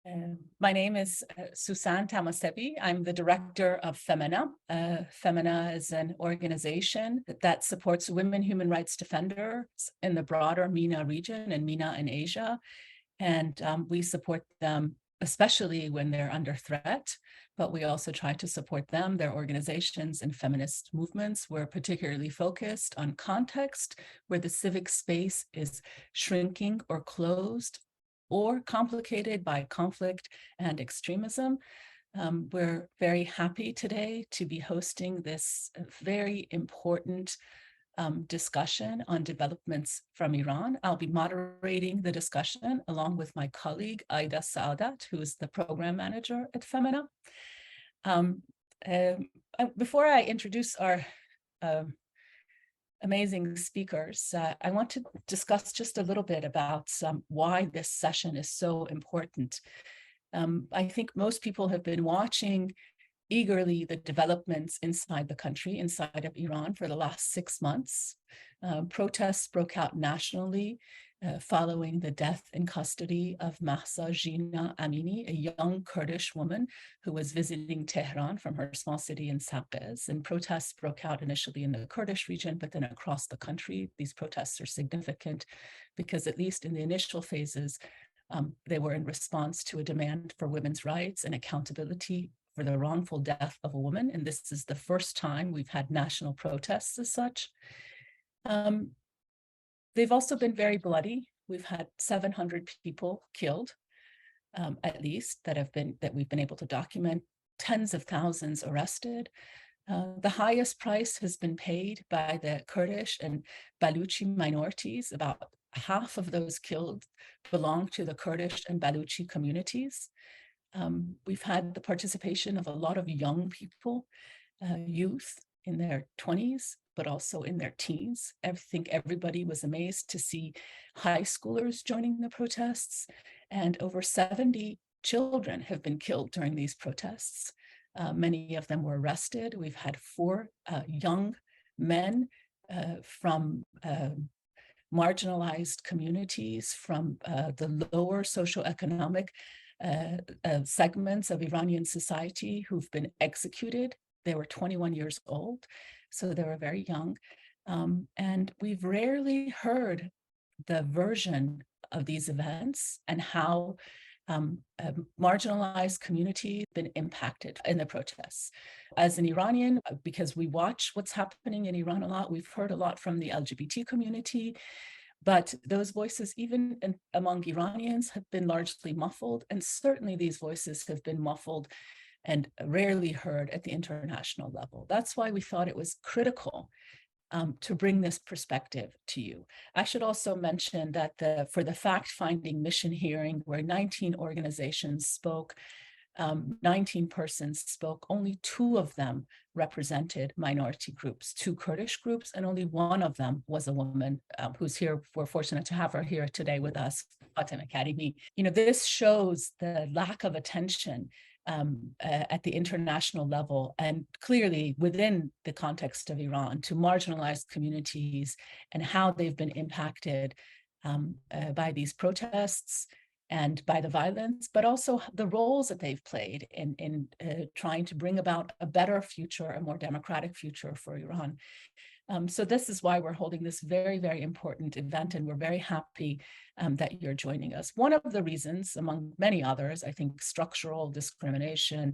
My name is Susan Tamasebi. I'm the director of Femena. Femena is an organization that supports women human rights defenders in the broader MENA region and MENA in Asia. And we support them, especially when they're under threat, but we also try to support them, their organizations and feminist movements. We're particularly focused on context where the civic space is shrinking or closed or complicated by conflict and extremism. We're very happy today to be hosting this very important discussion on developments from Iran. I'll be moderating the discussion along with my colleague, Aida Saadat, who is the program manager at Femena. Before I introduce our amazing speakers, I want to discuss just a little bit about why this session is so important. I think most people have been watching eagerly the developments inside the country, inside of Iran for the last 6 months. Protests broke out nationally following the death in custody of Mahsa Jina Amini, a young Kurdish woman who was visiting Tehran from her small city in Saqqez. And protests broke out initially in the Kurdish region, but then across the country. These protests are significant because, at least in the initial phases, they were in response to a demand for women's rights and accountability for the wrongful death of a woman. And this is the first time we've had national protests as such. They've also been very bloody. We've had 700 people killed, at least, that we've been able to document, tens of thousands arrested. The highest price has been paid by the Kurdish and Baluchi minorities. About half of those killed belong to the Kurdish and Baluchi communities. We've had the participation of a lot of young people, youth in their 20s, but also in their teens. I think everybody was amazed to see high schoolers joining the protests, and over 70 children have been killed during these protests. Many of them were arrested. We've had 4 young men from marginalized communities, from the lower socioeconomic segments of Iranian society who've been executed. They were 21 years old, so they were very young. And we've rarely heard the version of these events and how marginalized communities have been impacted in the protests. As an Iranian, because we watch what's happening in Iran a lot, we've heard a lot from the LGBT community, but those voices, even among Iranians, have been largely muffled. And certainly these voices have been muffled and rarely heard at the international level. That's why we thought it was critical to bring this perspective to you. I should also mention that for the fact-finding mission hearing, where 19 organizations spoke, 19 persons spoke, only 2 of them represented minority groups, 2 Kurdish groups, and only 1 of them was a woman who's here. We're fortunate to have her here today with us, Fatima Karimi. You know, this shows the lack of attention at the international level, and clearly within the context of Iran, to marginalized communities and how they've been impacted by these protests and by the violence, but also the roles that they've played in trying to bring about a better future, a more democratic future for Iran. So this is why we're holding this very, very important event, and we're very happy that you're joining us. One of the reasons, among many others, I think structural discrimination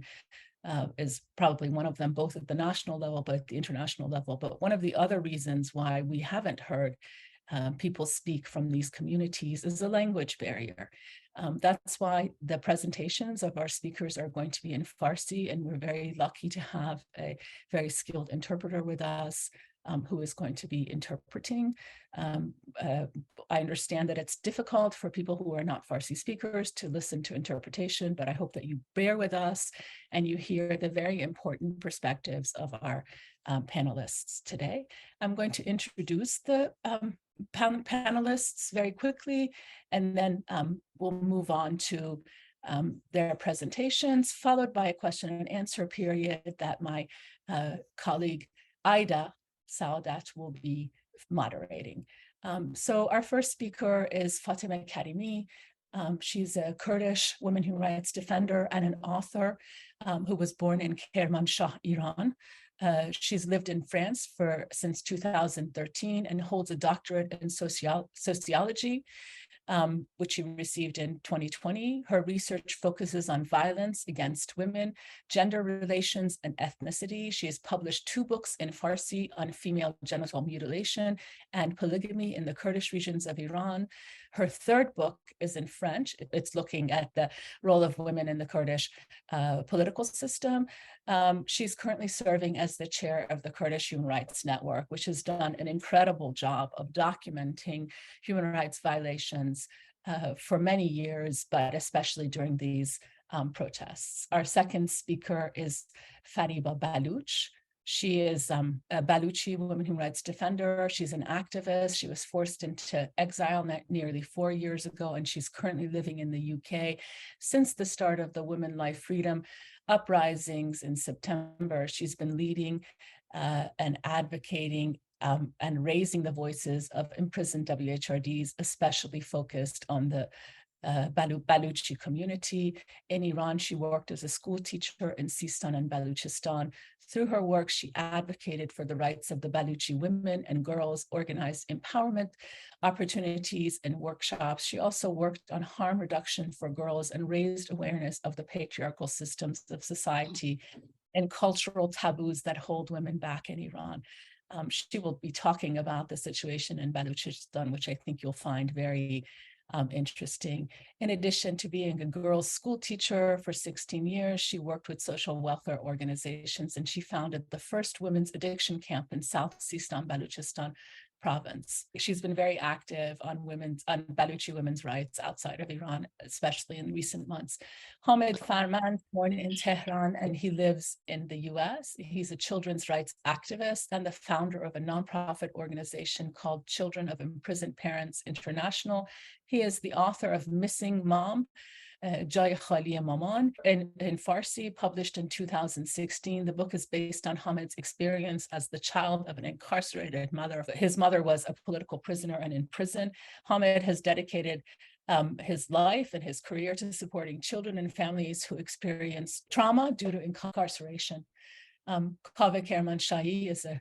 is probably one of them, both at the national level, but at the international level. But one of the other reasons why we haven't heard people speak from these communities is a language barrier. That's why the presentations of our speakers are going to be in Farsi, and we're very lucky to have a very skilled interpreter with us who is going to be interpreting. I understand that it's difficult for people who are not Farsi speakers to listen to interpretation, but I hope that you bear with us and you hear the very important perspectives of our panelists today. I'm going to introduce the panelists very quickly, and then we'll move on to their presentations, followed by a question and answer period that my colleague Aida Saadat will be moderating. So our first speaker is Fatima Karimi. She's a Kurdish woman human rights defender and an author who was born in Kermanshah, Iran. She's lived in France since 2013 and holds a doctorate in sociology, which she received in 2020. Her research focuses on violence against women, gender relations, and ethnicity. She has published 2 books in Farsi on female genital mutilation and polygamy in the Kurdish regions of Iran. Her 3rd book is in French. It's looking at the role of women in the Kurdish political system. She's currently serving as the chair of the Kurdish Human Rights Network, which has done an incredible job of documenting human rights violations for many years, but especially during these protests. Our second speaker is Fariba Baluch. She is a Baluchi woman human rights defender. She's an activist. She was forced into exile nearly 4 years ago, and she's currently living in the UK. Since the start of the Women Life Freedom uprisings in September, she's been leading and advocating and raising the voices of imprisoned WHRDs, especially focused on the Baluchi community. In Iran, she worked as a school teacher in Sistan and Baluchistan. Through her work, she advocated for the rights of the Baluchi women and girls, organized empowerment opportunities and workshops. She also worked on harm reduction for girls and raised awareness of the patriarchal systems of society and cultural taboos that hold women back in Iran. She will be talking about the situation in Baluchistan, which I think you'll find very interesting. In addition to being a girls' school teacher for 16 years, she worked with social welfare organizations, and she founded the first women's addiction camp in South Sistan, Baluchistan province. She's been very active on Baluchi women's rights outside of Iran, especially in recent months. Hamid Farman, born in Tehran, and he lives in the US. He's a children's rights activist and the founder of a nonprofit organization called Children of Imprisoned Parents International. He is the author of Missing Mom, Jai Khali Maman, in Farsi, published in 2016. The book is based on Hamid's experience as the child of an incarcerated mother. His mother was a political prisoner and in prison. Hamid has dedicated his life and his career to supporting children and families who experience trauma due to incarceration. Kaveh Kermanshah is a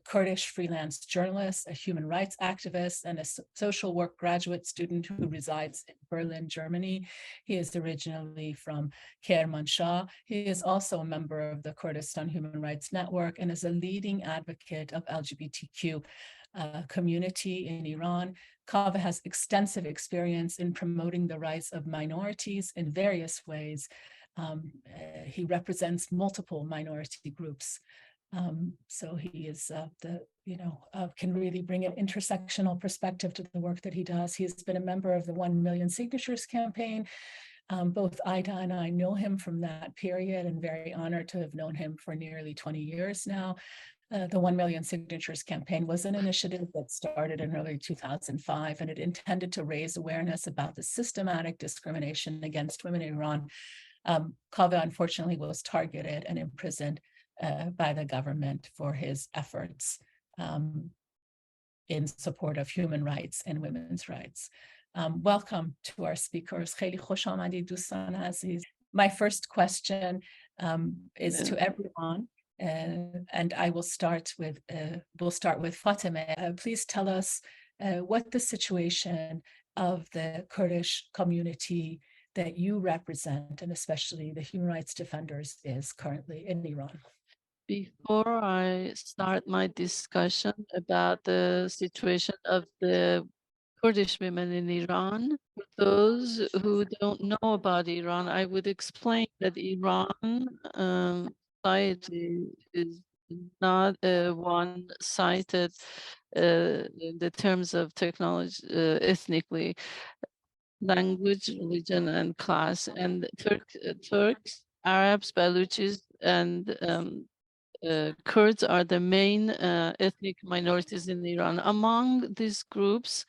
Kurdish freelance journalist, a human rights activist, and a social work graduate student who resides in Berlin, Germany. He is originally from Kermanshah. He is also a member of the Kurdistan Human Rights Network and is a leading advocate of LGBTQ community in Iran. Kaveh has extensive experience in promoting the rights of minorities in various ways. He represents multiple minority groups. So he is can really bring an intersectional perspective to the work that he does. He's been a member of the 1 Million Signatures campaign. Both Ida and I know him from that period, and very honored to have known him for nearly 20 years now. The 1 Million Signatures campaign was an initiative that started in early 2005, and it intended to raise awareness about the systematic discrimination against women in Iran. Kaveh, unfortunately, was targeted and imprisoned by the government for his efforts in support of human rights and women's rights. Welcome to our speakers. خیلی خوش آمدید دوستان عزیز. My first question is to everyone, and I will start with Fatemeh. Please tell us what the situation of the Kurdish community that you represent, and especially the human rights defenders, is currently in Iran. Before I start my discussion about the situation of the Kurdish women in Iran, for those who don't know about Iran, I would explain that Iran society is not one-sided in the terms of technology, ethnically, language, religion, and class. And Turks, Arabs, Baluchis, and Kurds are the main ethnic minorities in Iran. Among these groups,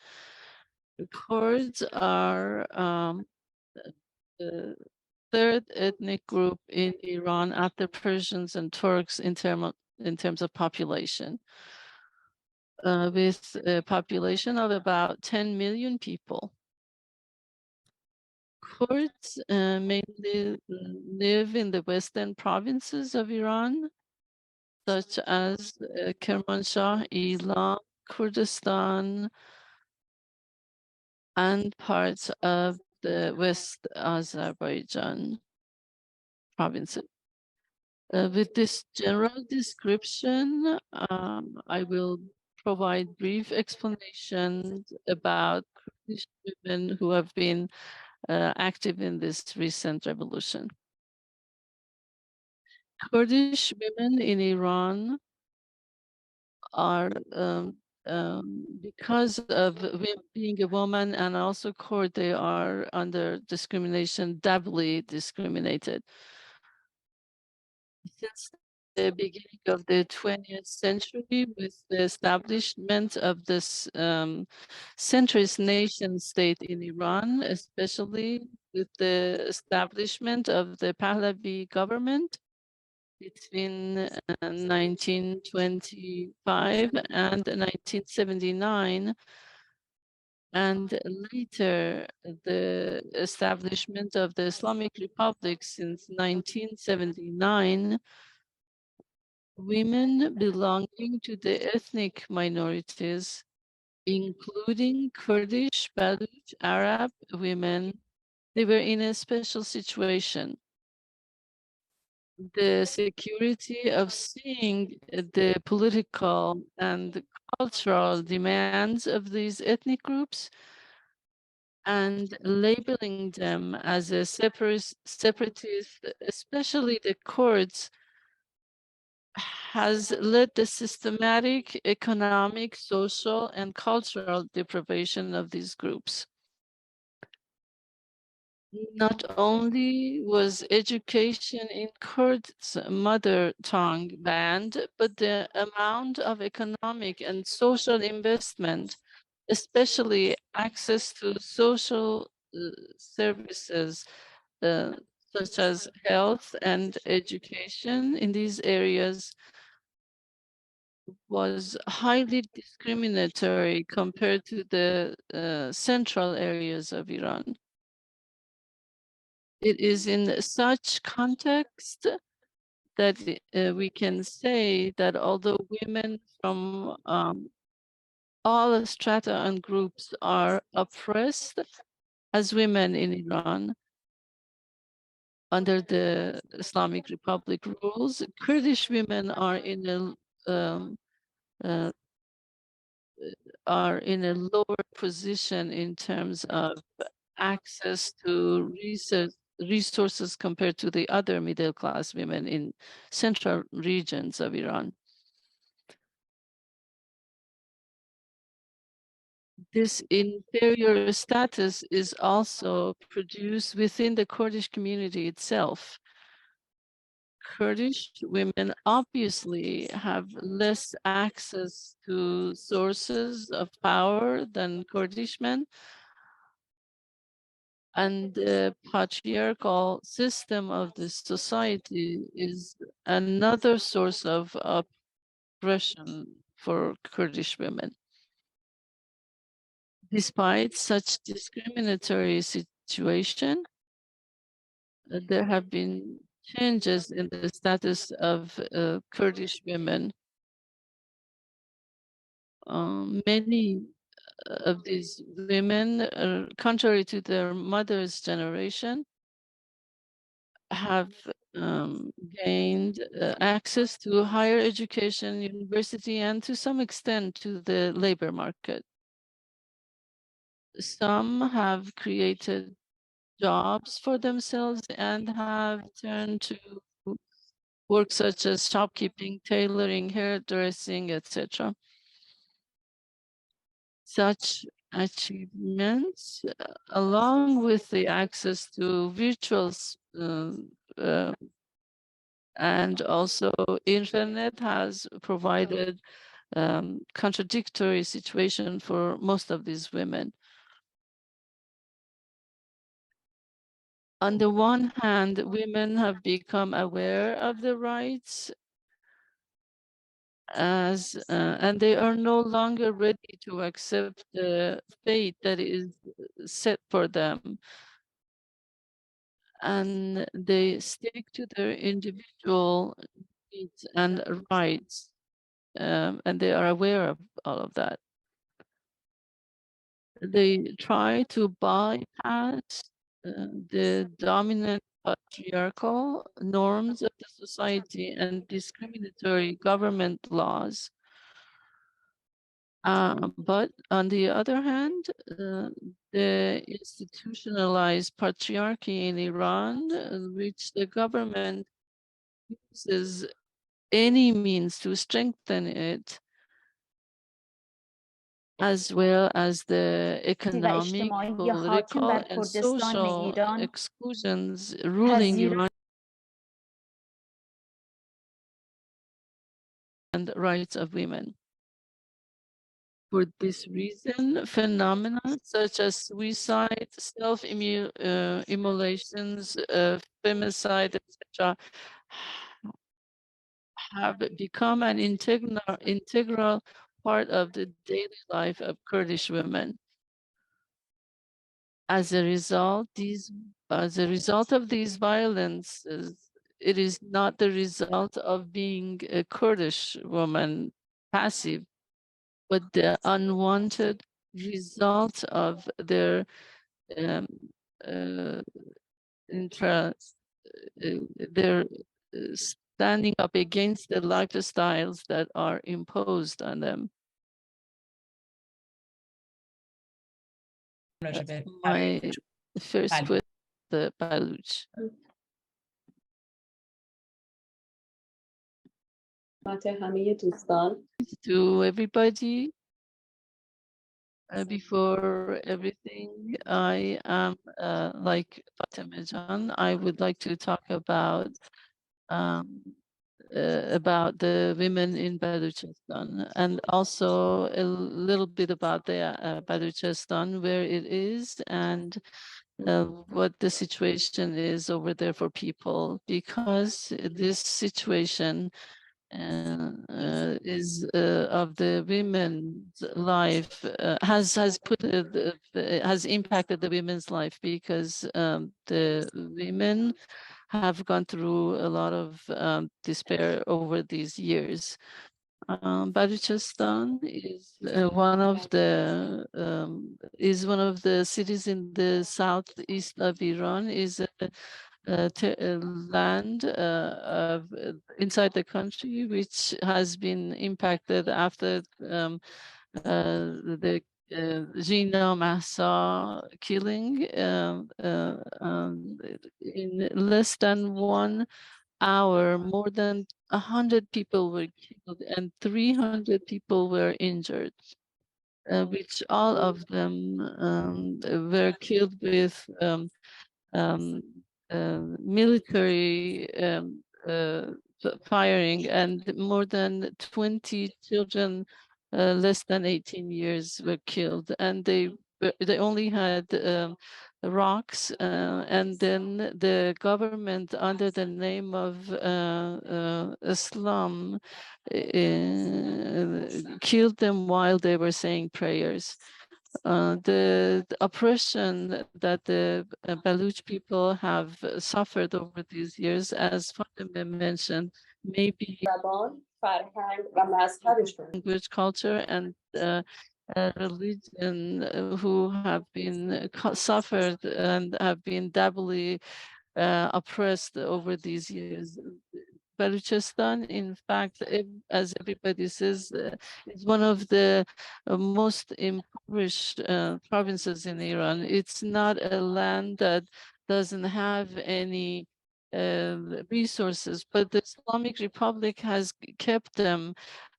the Kurds are the 3rd ethnic group in Iran after Persians and Turks in terms of population, with a population of about 10 million people. Kurds mainly live in the western provinces of Iran, such as Kermanshah, Ilam, Kurdistan, and parts of the West Azerbaijan provinces. With this general description, I will provide brief explanations about Kurdish women who have been active in this recent revolution. Kurdish women in Iran are, because of being a woman and also Kurd, they are under discrimination, doubly discriminated. Since the beginning of the 20th century, with the establishment of this centrist nation state in Iran, especially with the establishment of the Pahlavi government between 1925 and 1979, and later the establishment of the Islamic Republic since 1979, women belonging to the ethnic minorities, including Kurdish, Baluchi, Arab women, they were in a special situation. The security of seeing the political and cultural demands of these ethnic groups and labeling them as a separatist, especially the Kurds, has led the systematic economic, social, and cultural deprivation of these groups. Not only was education in Kurds' mother tongue banned, but the amount of economic and social investment, especially access to social services such as health and education in these areas, was highly discriminatory compared to the central areas of Iran. It is in such context that we can say that although women from all strata and groups are oppressed as women in Iran under the Islamic Republic rules, Kurdish women are in uh, a lower position in terms of access to resources compared to the other middle class women in central regions of Iran. This inferior status is also produced within the Kurdish community itself. Kurdish women obviously have less access to sources of power than Kurdish men, and the patriarchal system of the society is another source of oppression for Kurdish women. Despite such discriminatory situation, there have been changes in the status of Kurdish women. Many of these women, contrary to their mother's generation, have gained access to higher education, university, and to some extent to the labor market. Some have created jobs for themselves and have turned to work such as shopkeeping, tailoring, hairdressing, etc. Such achievements, along with the access to virtual and also internet, has provided contradictory situation for most of these women. On the one hand, women have become aware of the rights and they are no longer ready to accept the fate that is set for them. and they stick to their individual needs and rights, and they are aware of all of that. They try to bypass the dominant patriarchal norms of the society and discriminatory government laws. But on the other hand, the institutionalized patriarchy in Iran, which the government uses any means to strengthen it, as well as the economic, political, and social exclusions ruling Iran and rights of women. For this reason, phenomena such as suicide, self-immolations, femicide, etc., have become an integral part of the daily life of Kurdish women. As a result of these violences, it is not the result of being a Kurdish woman passive, but the unwanted result of their um, uh, interest, their standing up against the lifestyles that are imposed on them. My first with the Baluch. To everybody, before everything, I am like Fatima Jan. I would like to talk about the women in Baluchistan, and also a little bit about the Baluchistan, where it is, and what the situation is over there for people, because this situation is of the women's life has impacted the women's life, because the women have gone through a lot of despair over these years. Baluchistan is one of the cities in the southeast of Iran. Is land inside the country, which has been impacted after the Jina Mahsa killing. In less than 1 hour, more than 100 people were killed and 300 people were injured, which all of them were killed with military firing, and more than 20 children less than 18 years were killed, and they only had rocks, and then the government, under the name of Islam, killed them while they were saying prayers. The oppression that the Baluch people have suffered over these years, as Fatima mentioned, maybe language, culture, and religion, who have been suffered and have been doubly oppressed over these years. Baluchistan, in fact, as everybody says, is one of the most impoverished provinces in Iran. It's not a land that doesn't have any resources, but the Islamic Republic has kept them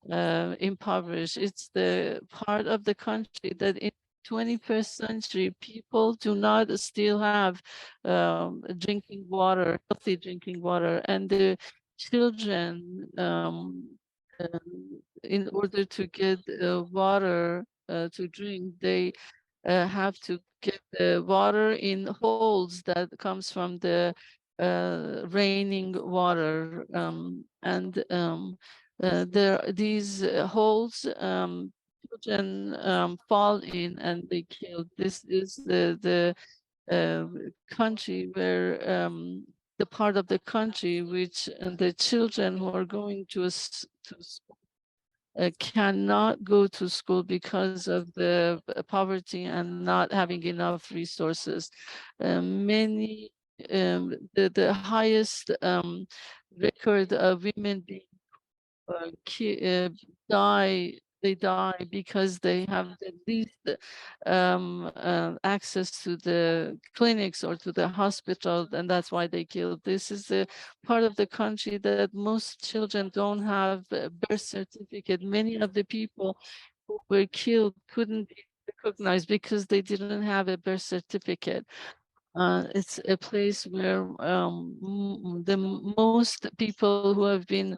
impoverished. It's the part of the country that in 21st century, people do not still have drinking water, healthy drinking water, and the children, in order to get water to drink, they have to get the water in holes that comes from the raining water, and these holes, children fall in and they killed. This is the country where the part of the country which the children who are going to school cannot go to school because of the poverty and not having enough resources. Many the highest record of women being die, they die because they have the least access to the clinics or to the hospital, and that's why they kill. This is the part of the country that most children don't have a birth certificate. Many of the people who were killed couldn't be recognized because they didn't have a birth certificate. It's a place where the most people who have been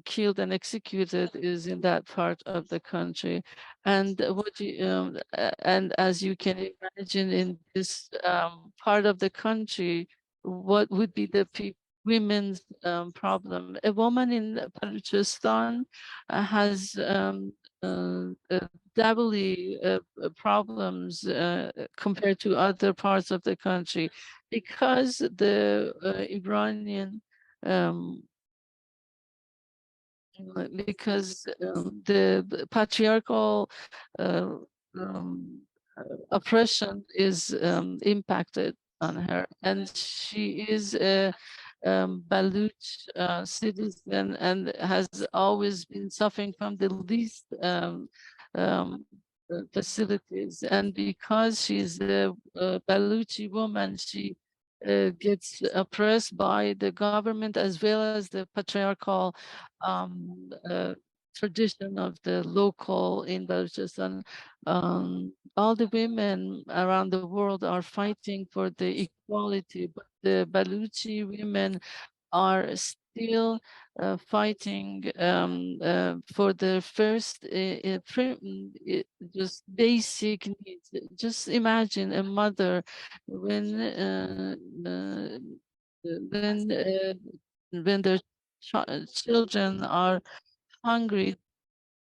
killed and executed is in that part of the country. And and as you can imagine, in this part of the country, what would be the women's problem? A woman in Balochistan has doubly problems compared to other parts of the country because the Iranian um, because the patriarchal uh, um, oppression is impacted on her, and she is a Baluch citizen and has always been suffering from the least um, facilities. And because she's a Baluchi woman, she gets oppressed by the government as well as the patriarchal tradition of the local in Balochistan. All the women around the world are fighting for the equality, but the Baluchi women are still fighting for the first just basic needs. Just imagine a mother when when uh, when their children are hungry.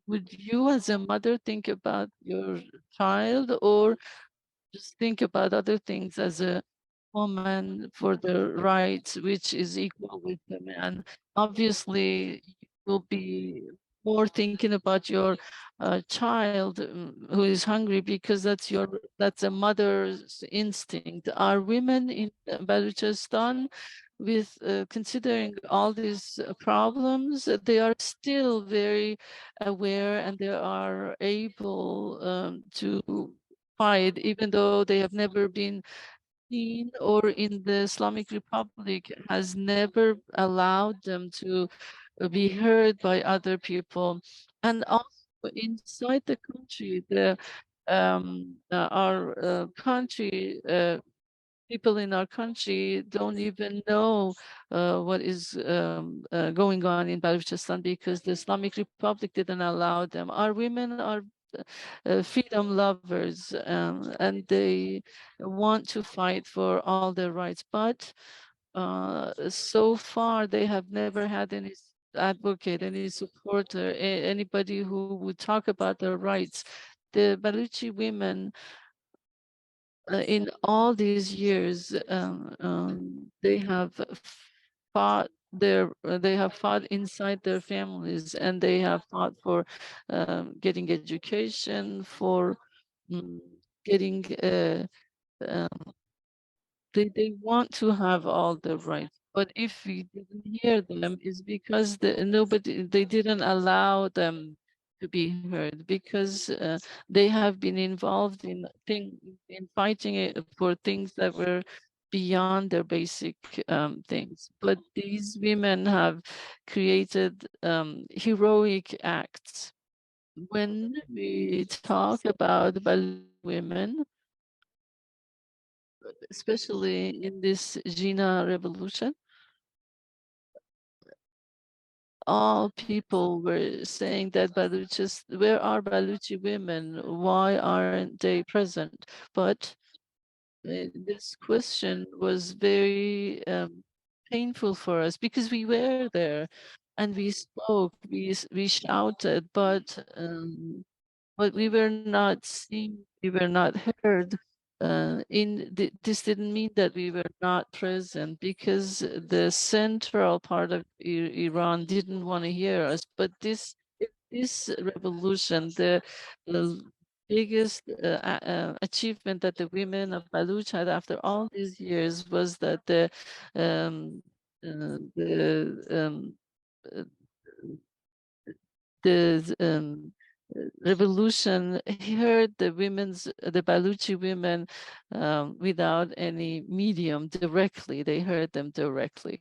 Would you as a mother think about your child, or just think about other things as a woman for the rights which is equal with the man? Obviously you will be more thinking about your child who is hungry, because that's a mother's instinct. Are women in Balochistan, with considering all these problems, they are still very aware and they are able to fight, even though they have never been seen, or in the Islamic Republic has never allowed them to be heard by other people. And also inside the country, our country people in our country don't even know what is going on in Balochistan, because the Islamic Republic didn't allow them. Our women are freedom lovers, and they want to fight for all their rights, but so far they have never had any advocate, any supporter, anybody who would talk about their rights. The Baluchi women in all these years, they have they have fought inside their families, and they have fought for getting education, for mm, getting um, they want to have all the rights. But if we didn't hear them, it's because they didn't allow them to be heard, because they have been involved in fighting for things that were beyond their basic things. But these women have created heroic acts. When we talk about women, especially in this Jina revolution, all people were saying that Baluchis, where are Baluchi women? Why aren't they present? But this question was very painful for us, because we were there and we spoke, we shouted, but we were not seen, we were not heard. this didn't mean that we were not present, because the central part of Iran didn't want to hear us. But this revolution, the biggest achievement that the women of Baluch had after all these years was that the uh, um, uh, revolution heard the Baluchi women without any medium directly. They heard them directly.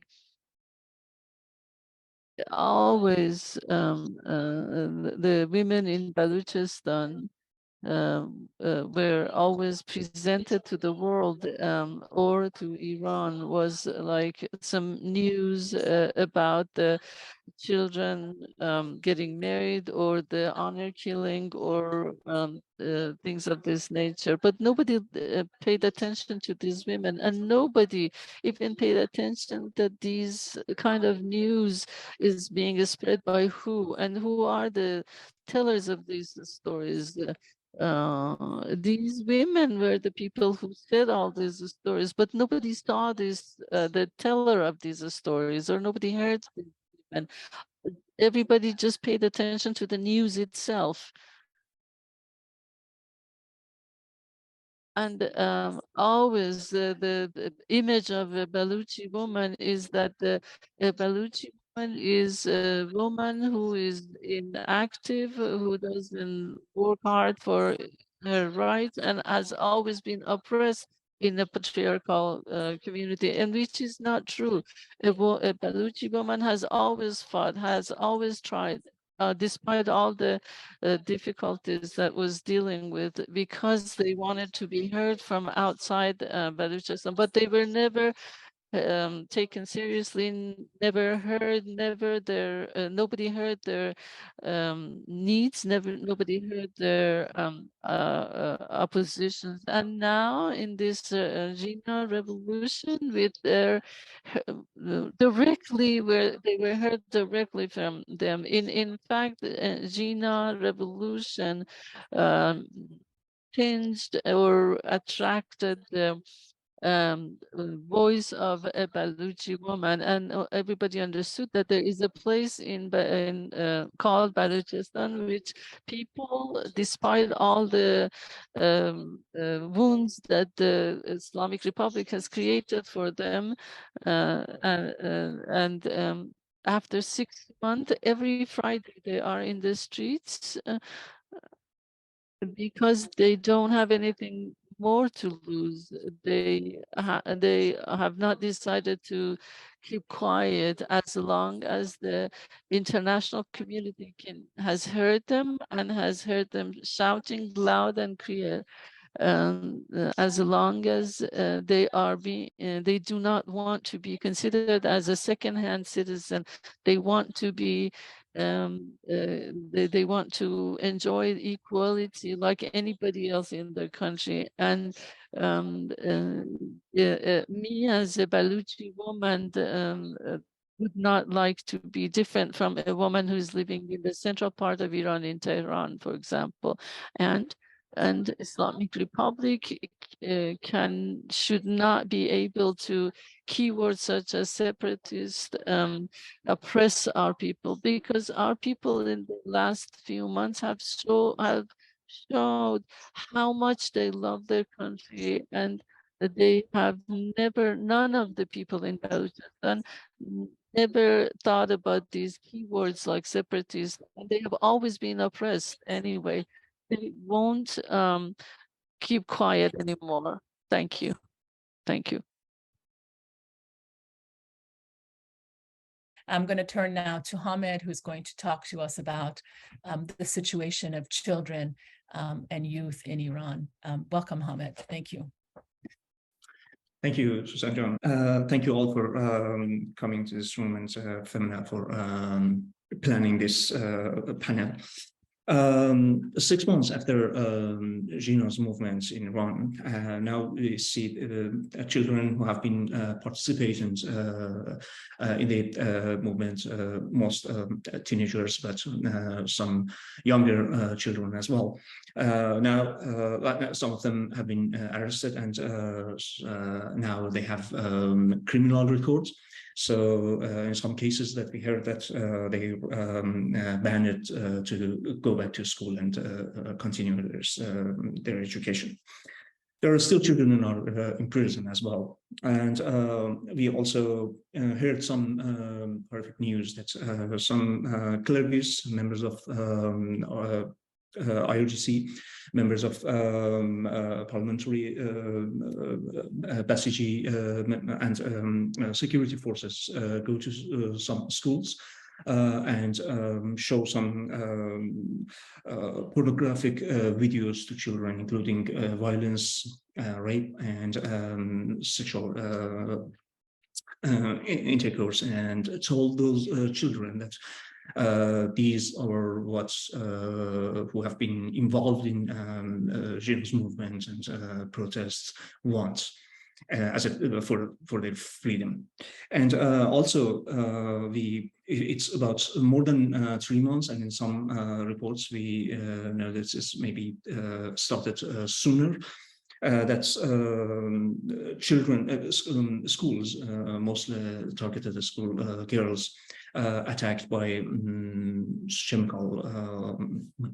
Always, the women in Baluchistan were always presented to the world or to Iran was like some news about the children getting married, or the honor killing, or things of this nature. But nobody paid attention to these women, and nobody even paid attention that these kind of news is being spread by who, and who are the tellers of these stories. These women were the people who said all these stories, but nobody saw this, the teller of these stories, or nobody heard these women. Everybody just paid attention to the news itself. And always the image of a Baluchi woman is that a Baluchi woman is a woman who is inactive, who doesn't work hard for her rights, and has always been oppressed in a patriarchal community, and which is not true. A Baluchi woman has always fought, has always tried, despite all the difficulties that was dealing with, because they wanted to be heard from outside Baluchistan, but they were never taken seriously, never heard, never their nobody heard their needs, nobody heard their oppositions. And now in this Jina revolution, with their directly, where they were heard directly from them. In fact, Jina revolution changed or attracted the voice of a Baluchi woman, and everybody understood that there is a place called Baluchistan, which people, despite all the wounds that the Islamic Republic has created for them, and after 6 months, every Friday they are in the streets. Because they don't have anything more to lose. They have not decided to keep quiet as long as the international community has heard them, and has heard them shouting loud and clear. As long as they do not want to be considered as a second-hand citizen. They want to be they want to enjoy equality like anybody else in their country. And me as a Baluchi woman would not like to be different from a woman who's living in the central part of Iran, in Tehran, for example. And Islamic Republic should not be able to keywords such as separatist oppress our people, because our people in the last few months have showed how much they love their country, and that they have none of the people in Balochistan never thought about these keywords like separatist, and they have always been oppressed anyway. They won't keep quiet anymore. Thank you. Thank you. I'm going to turn now to Hamed, who's going to talk to us about the situation of children and youth in Iran. Welcome, Hamed. Thank you. Thank you, Susan John. Thank you all for coming to this room, and Femena for planning this panel. 6 months after Jina's movements in Iran, now we see children who have been participating in the movement, most teenagers, but some younger children as well. Now, some of them have been arrested, and now they have criminal records. So in some cases that we heard that they banned to go back to school and continue their education. There are still children in prison as well. And we also heard some horrific news that some clergies, members of IRGC, members of parliamentary Basiji and security forces go to some schools and show some pornographic videos to children, including violence, rape, and sexual intercourse, and told those children that these are who have been involved in Jina's movement and protests want as for their freedom. And also it's about more than 3 months, and in some reports we know that this maybe started sooner. That's children, schools, mostly targeted at school girls, attacked by chemical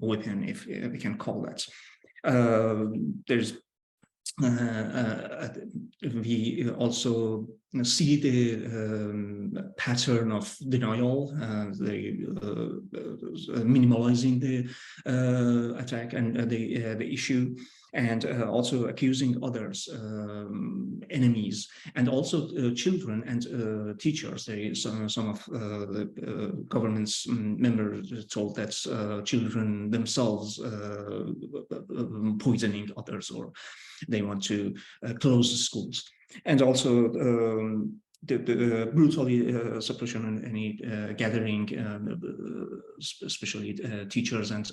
weapon, if we can call that. There's we also see the pattern of denial, minimalizing the attack and the issue, and also accusing others, enemies, and also children and teachers. Some of the government's members told that children themselves poisoning others, or they want to close the schools. And also the brutally suppression on any gathering, especially teachers and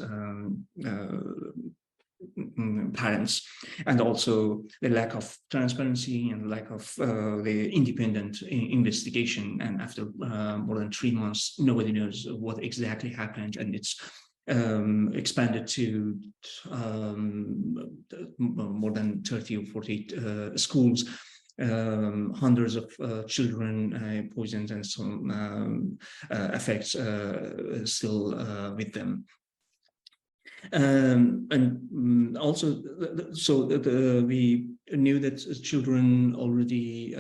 parents, and also the lack of transparency and lack of the independent investigation. And after more than 3 months, nobody knows what exactly happened, and it's expanded to more than 30 or 40 schools, hundreds of children poisoned, and some effects still with them. And also, we knew that children already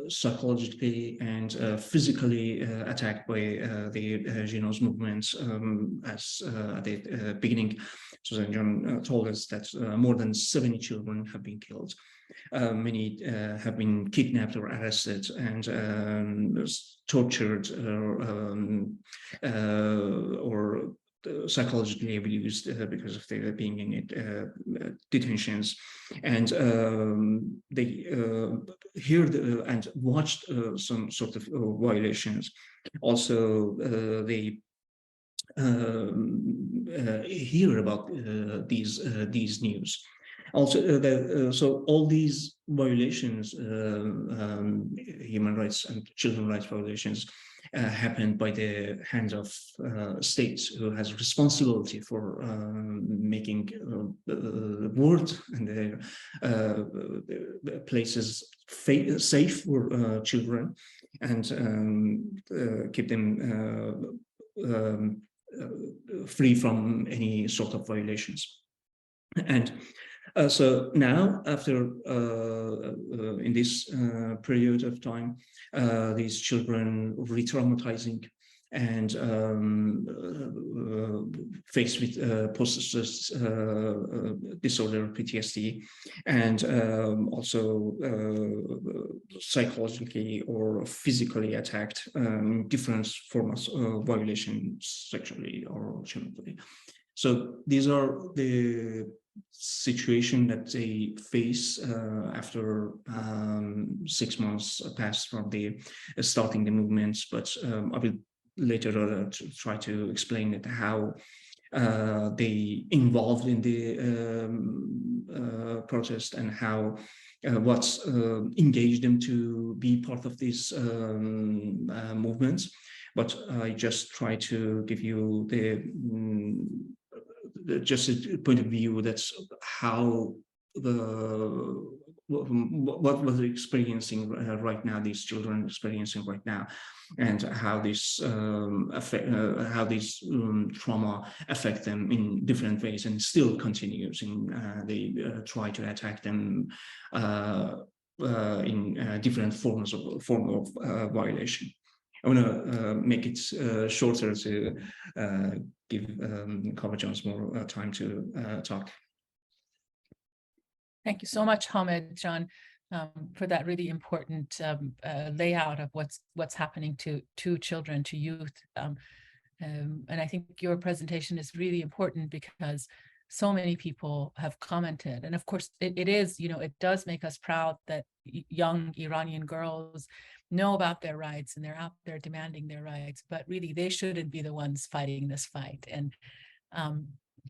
psychologically and physically attacked by the Jina's movements. As at the beginning, Susan John told us that more than 70 children have been killed. Many have been kidnapped or arrested and tortured or psychologically abused because of their being in detentions. And they heard and watched some sort of violations. Also, they hear about these news. Also, so all these violations, human rights and children's rights violations, happened by the hands of states, who has responsibility for making the world and the places safe for children, and keep them free from any sort of violations. And so now, after in this period of time, these children re-traumatizing and faced with post-stress disorder, PTSD, and also psychologically or physically attacked, different forms of violations, sexually or chemically. So these are the situation that they face after 6 months passed from the starting the movements. But I will later try to explain it, how they involved in the protest, and how what's engaged them to be part of these movements. But I just try to give you just a point of view. That's how what was experiencing right now, these children experiencing right now, and how this how these trauma affect them in different ways, and still continues. In they try to attack them in different form of violation. I want to make it shorter to give Kava Jones more time to talk. Thank you so much, Hamid John, for that really important layout of what's happening to children, to youth. And I think your presentation is really important because so many people have commented. And of course, it is, you know, it does make us proud that young Iranian girls know about their rights and they're out there demanding their rights, but really they shouldn't be the ones fighting this fight. And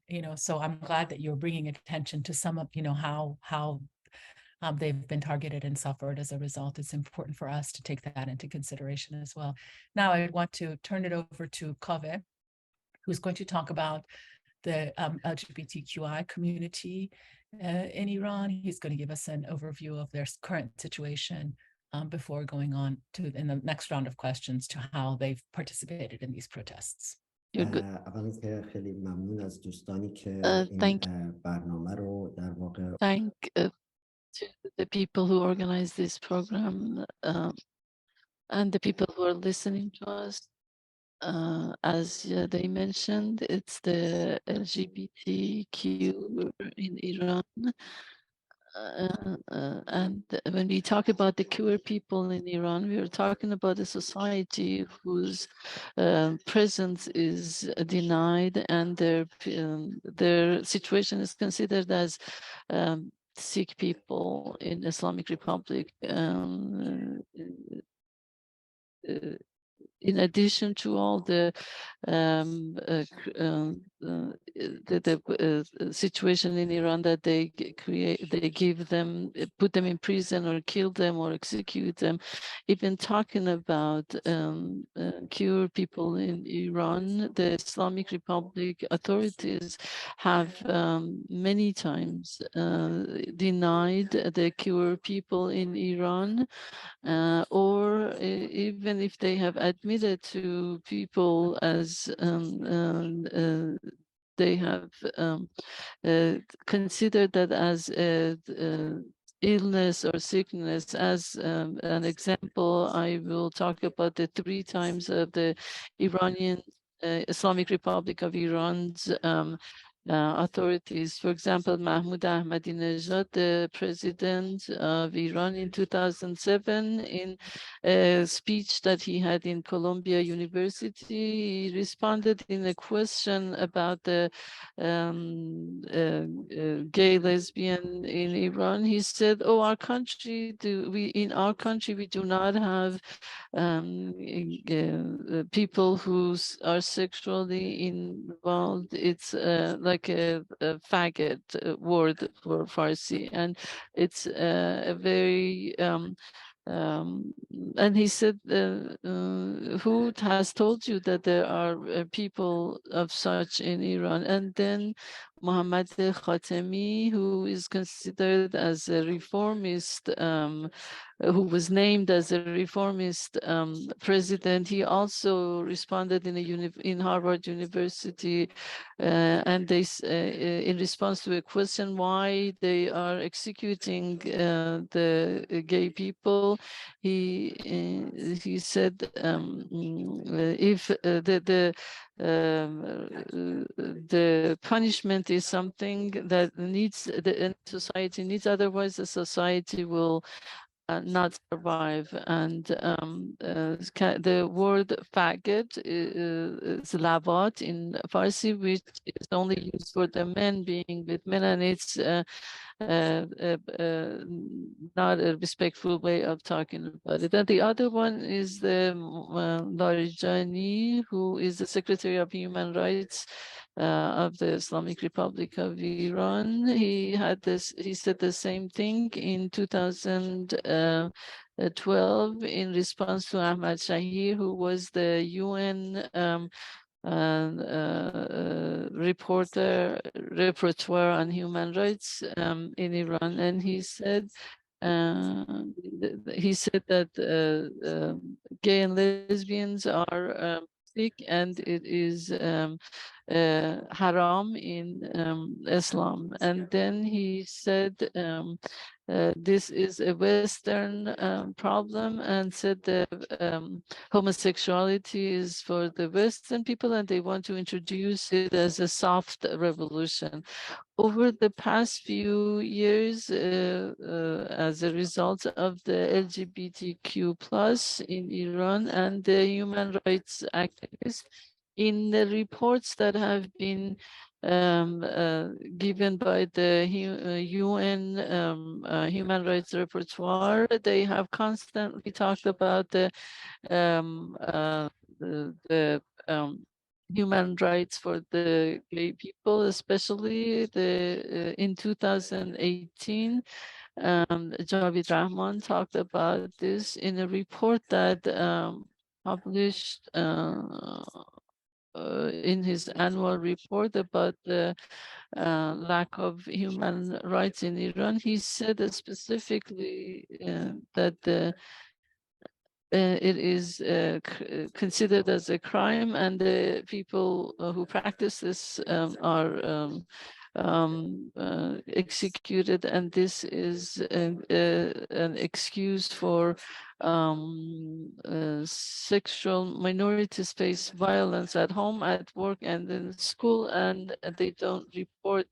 you know, so I'm glad that you're bringing attention to some of, you know, how they've been targeted and suffered as a result. It's important for us to take that into consideration as well. Now I want to turn it over to Kaveh, who's going to talk about the LGBTQI community in Iran. He's going to give us an overview of their current situation before going on to in the next round of questions to how they've participated in these protests. You're good. Thank to the people who organized this program and the people who are listening to us. As they mentioned, it's the LGBTQ in Iran. And when we talk about the queer people in Iran, we are talking about a society whose presence is denied, and their situation is considered as Sikh people in Islamic Republic. In addition to all the situation in Iran that they create, they give them, put them in prison or kill them or execute them. Even talking about queer people in Iran, the Islamic Republic authorities have many times denied the queer people in Iran, or even if they have admitted to people as they have considered that as illness or sickness. As an example, I will talk about the 3 times of the Iranian Islamic Republic of Iran's authorities. For example, Mahmoud Ahmadinejad, the president of Iran in 2007, in a speech that he had in Columbia University, he responded in a question about the gay lesbian in Iran. He said, "Oh, our country, in our country we do not have people who are sexually involved. It's like a faggot word for Farsi, and it's a very and he said, who has told you that there are people of such in Iran?" And then Mohammad Khatami, who is considered as a reformist, who was named as a reformist president, he also responded in Harvard University, and they, in response to a question why they are executing the gay people, he said, if the punishment is something that the society needs, otherwise the society will not survive. And the word faggot is lavat in Farsi, which is only used for the men being with men, and it's not a respectful way of talking about it. And the other one is the Larijani, who is the Secretary of Human Rights of the Islamic Republic of Iran. He said the same thing in 2012 in response to Ahmad Shahir, who was the UN rapporteur on human rights in Iran, and he said that gay and lesbians are sick, and it is haram in Islam. And then he said this is a Western problem, and said that homosexuality is for the Western people, and they want to introduce it as a soft revolution. Over the past few years, as a result of the LGBTQ plus in Iran and the human rights activists, in the reports that have been given by the UN Human Rights Repertoire, they have constantly talked about the human rights for the gay people, especially in 2018. Javid Rahman talked about this in a report that published in his annual report about the lack of human rights in Iran. He said that specifically that it is considered as a crime, and the people who practice this are executed, and this is an excuse for sexual minorities face violence at home, at work, and in school, and they don't report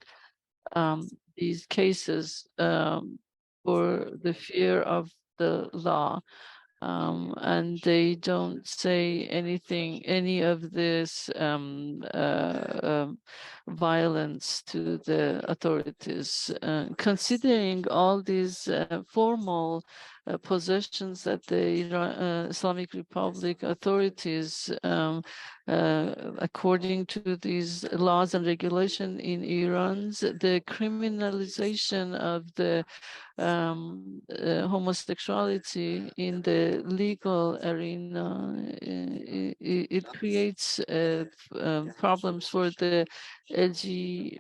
these cases for the fear of the law. And they don't say any of this violence to the authorities. Considering all these formal possessions that the Islamic Republic authorities, according to these laws and regulation in Iran, the criminalization of the homosexuality in the legal arena, it creates problems for the LGBTQ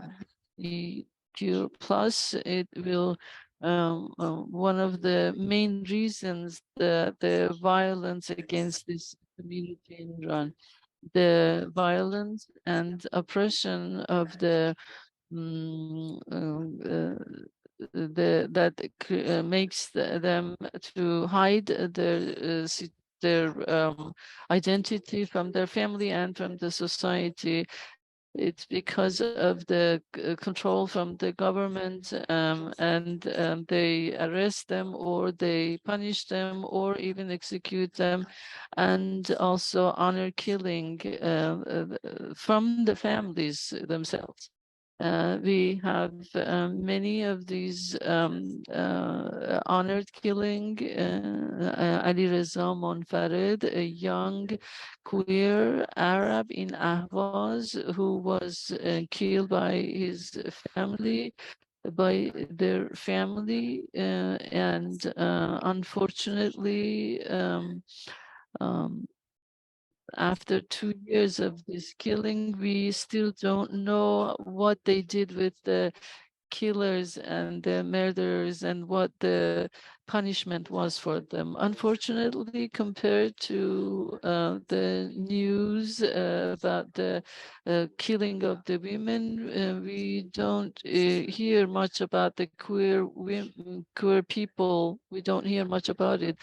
plus. It will one of the main reasons that the violence against this community in Iran, the violence and oppression of the that makes them to hide their identity from their family and from the society. It's because of the control from the government, and they arrest them, or they punish them, or even execute them, and also honor killing from the families themselves. We have many of these honored killing. Ali Reza Monfared, a young queer Arab in Ahvaz, who was killed by his family, by their family, and unfortunately, after 2 years of this killing, we still don't know what they did with the killers and the murderers and what the punishment was for them. Unfortunately, compared to the news about the killing of the women, we don't hear much about the queer people. We don't hear much about it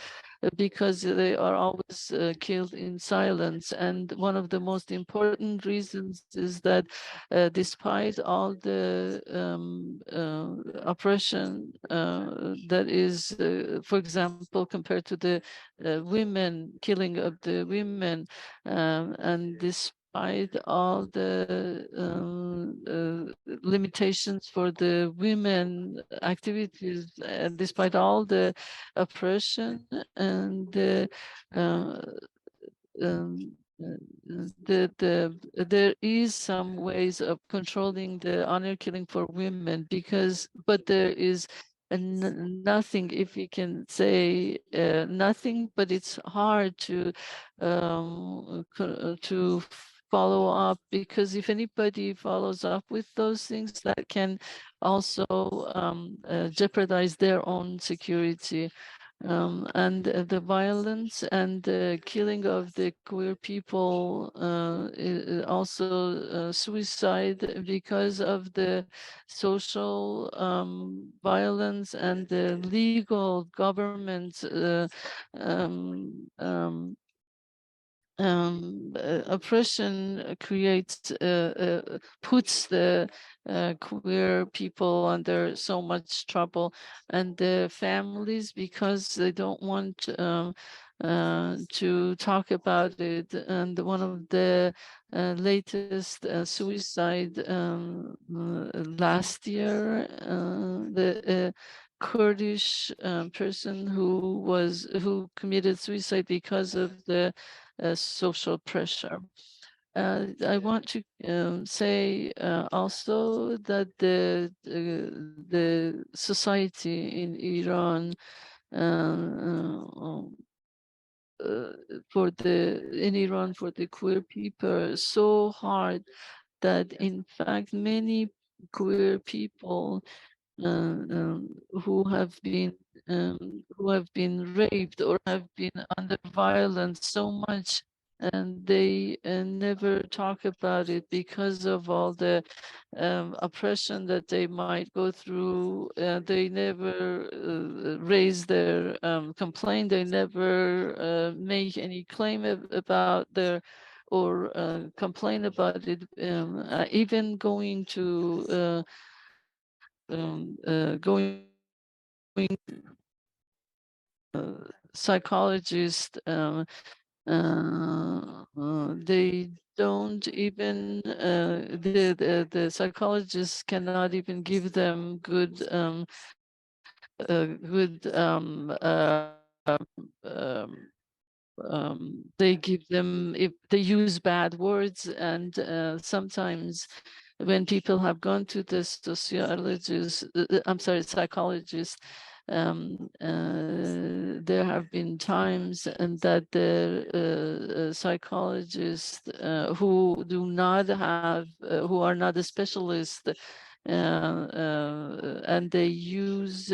because they are always killed in silence. And one of the most important reasons is that despite all the oppression that is, for example, compared to the killing of the women, and despite all the limitations for the women activities, despite all the oppression and the there is some ways of controlling the honor killing for women, but there is nothing, if you can say nothing, but it's hard to follow up, because if anybody follows up with those things, that can also jeopardize their own security. And the violence and the killing of the queer people, also suicide because of the social violence and the legal government oppression puts the queer people under so much trouble, and the families, because they don't want to talk about it. And one of the latest suicide last year, the Kurdish person who committed suicide because of the social pressure. I want to say also that the society in Iran for the queer people is so hard that in fact many queer people who have been raped or have been under violence so much, and they never talk about it because of all the oppression that they might go through. They never raise their complaint. They never make any claim about their or complain about it. Even going to going psychologist, they don't even the psychologists cannot even give them good they give them, if they use bad words, and sometimes when people have gone to the sociologist, psychologist, there have been times and that the psychologists who are not a specialist, and they use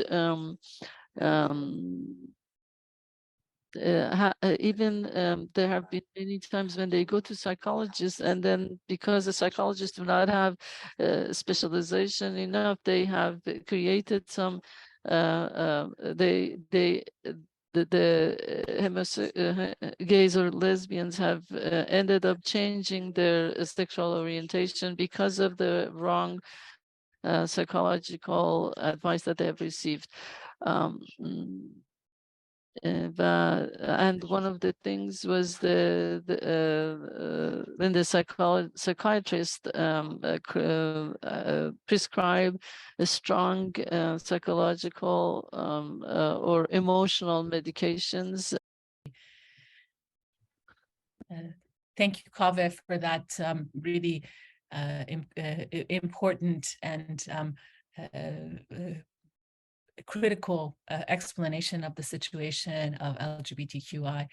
even there have been many times when they go to psychologists, and then because the psychologists do not have specialization enough, they have created some gays or lesbians have ended up changing their sexual orientation because of the wrong psychological advice that they have received. And one of the things was when the psychiatrist prescribe a strong psychological or emotional medications. Thank you, Kaveh, for that really important and critical explanation of the situation of LGBTQI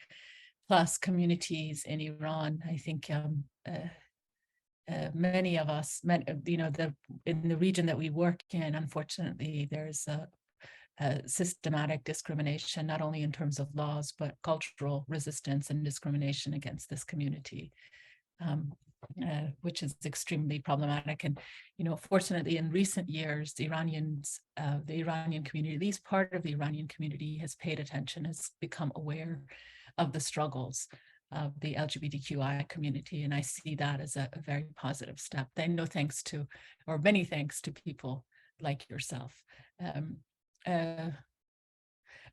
plus communities in Iran. I think many of us, in the region that we work in, unfortunately, there's a systematic discrimination, not only in terms of laws, but cultural resistance and discrimination against this community. Which is extremely problematic. And, fortunately, in recent years, the Iranian community, at least part of the Iranian community, has paid attention, has become aware of the struggles of the LGBTQI community. And I see that as a very positive step. Then many thanks to people like yourself.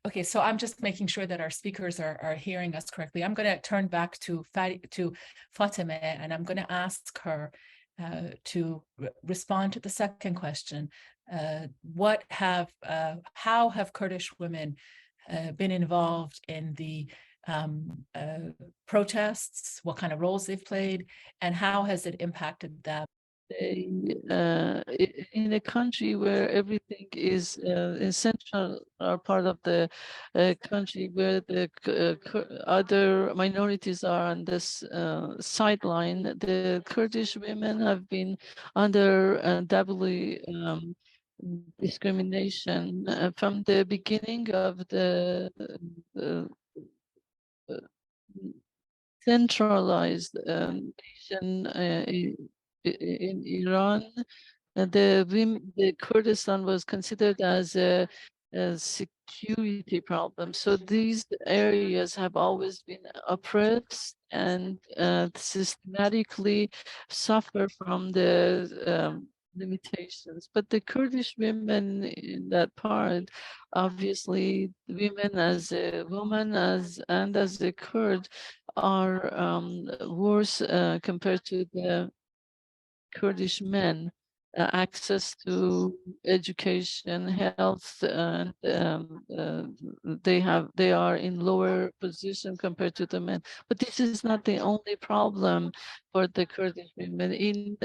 Okay, so I'm just making sure that our speakers are hearing us correctly. I'm going to turn back to Fatemeh, and I'm going to ask her to respond to the second question. How have Kurdish women been involved in the protests, what kind of roles they've played, and how has it impacted them? In a country where everything is essential or part of the country, where the other minorities are on this sideline, the Kurdish women have been under doubly discrimination from the beginning of the centralized nation in Iran. The Kurdistan was considered as a security problem. So these areas have always been oppressed and systematically suffer from the limitations. But the Kurdish women in that part, obviously, women as a woman and as a Kurd are worse compared to the Kurdish men. Access to education, health, and they are in lower position compared to the men. But this is not the only problem for the Kurdish women in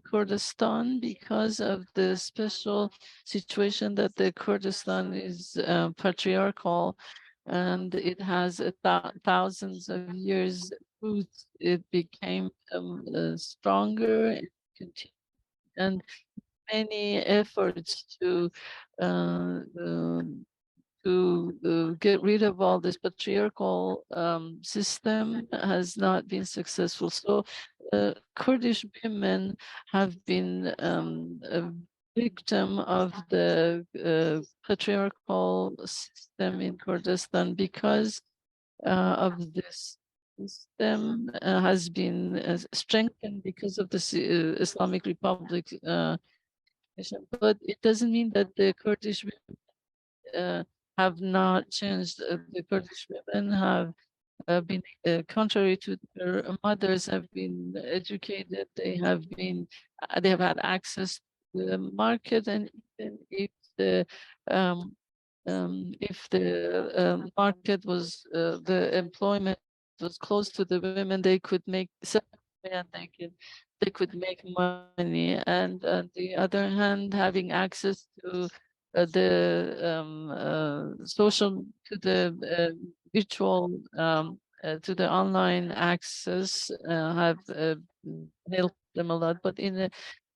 Kurdistan, because of the special situation that the Kurdistan is patriarchal, and it has thousands of years roots. It became stronger and continued, and many efforts to get rid of all this patriarchal system has not been successful. So Kurdish women have been a victim of the patriarchal system in Kurdistan, because of this system has been strengthened because of the Islamic Republic. But it doesn't mean that the Kurdish women have not changed. The Kurdish women have been, contrary to their mothers, have been educated. They have had access to the market, and even if the market was the employment was close to the women, they could make and they could make money. And on the other hand, having access to the social, to the virtual, to the online access have helped them a lot. But in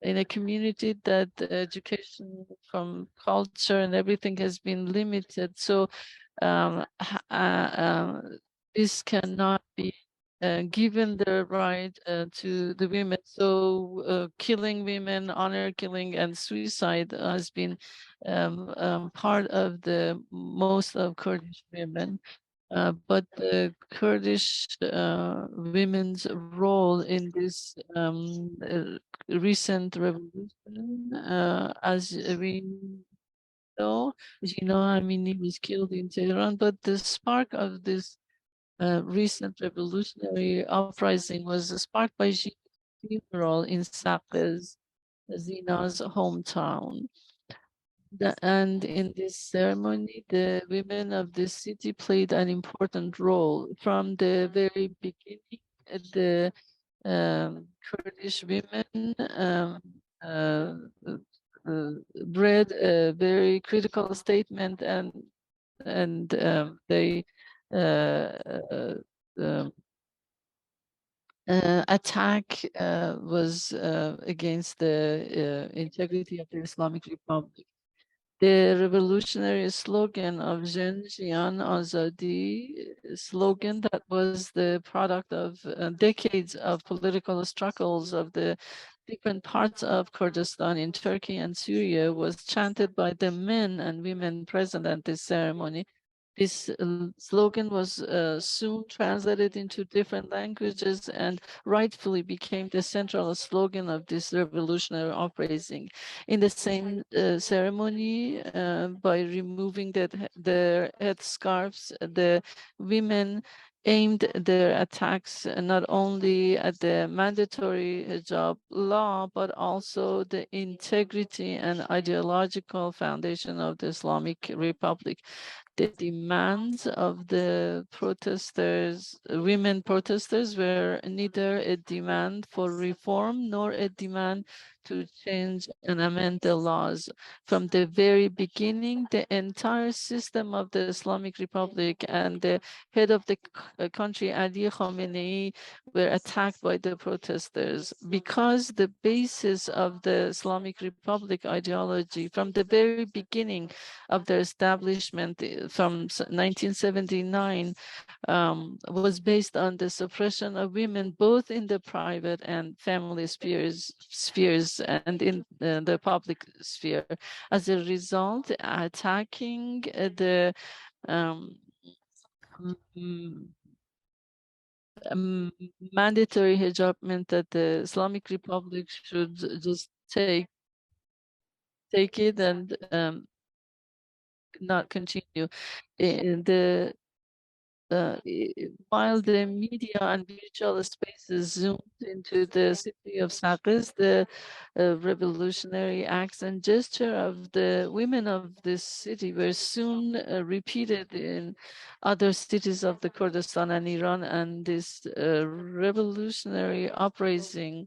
a community that education from culture and everything has been limited, so this cannot be given the right to the women. So killing women, honor killing, and suicide has been part of the most of Kurdish women. But the Kurdish women's role in this recent revolution, as we know, Jina Amini was killed in Tehran, but the spark of this recent revolutionary uprising was sparked by Jina's funeral in Saqqez, Zina's hometown. And in this ceremony, the women of the city played an important role. From the very beginning, the Kurdish women read a very critical statement, and they attack was against the integrity of the Islamic Republic. The revolutionary slogan of Jen Jian Azadi, slogan that was the product of decades of political struggles of the different parts of Kurdistan in Turkey and Syria, was chanted by the men and women present at this ceremony. This slogan was soon translated into different languages and rightfully became the central slogan of this revolutionary uprising. In the same ceremony, by removing their headscarves, the women aimed their attacks not only at the mandatory hijab law, but also the integrity and ideological foundation of the Islamic Republic. the demands of the protesters, women protesters, were neither a demand for reform nor a demand to change and amend the laws. From the very beginning, the entire system of the Islamic Republic and the head of the country, Ali Khamenei, were attacked by the protesters because the basis of the Islamic Republic ideology from the very beginning of their establishment from 1979 was based on the suppression of women, both in the private and family spheres and in the public sphere. As a result, attacking the mandatory hijab meant that the Islamic Republic should just take it and not continue. While the media and virtual spaces zoomed into the city of Saqqez, the revolutionary acts and gesture of the women of this city were soon repeated in other cities of the Kurdistan and Iran, and this revolutionary uprising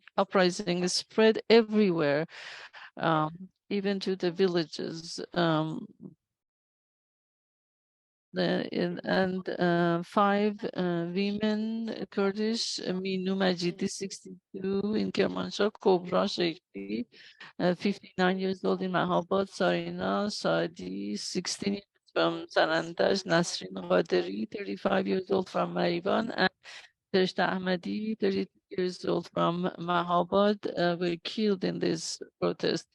spread everywhere, even to the villages. Five women, Kurdish, Minu Majidi, 62, in Kermanshah, Kobra Sheikhi, 59 years old in Mahabad, Sarina Saadi, 16 years from Sanandaj, Nasrin Qaderi, 35 years old from Mariban, and Tereshta Ahmadi, 32 years old from Mahabad, were killed in this protest.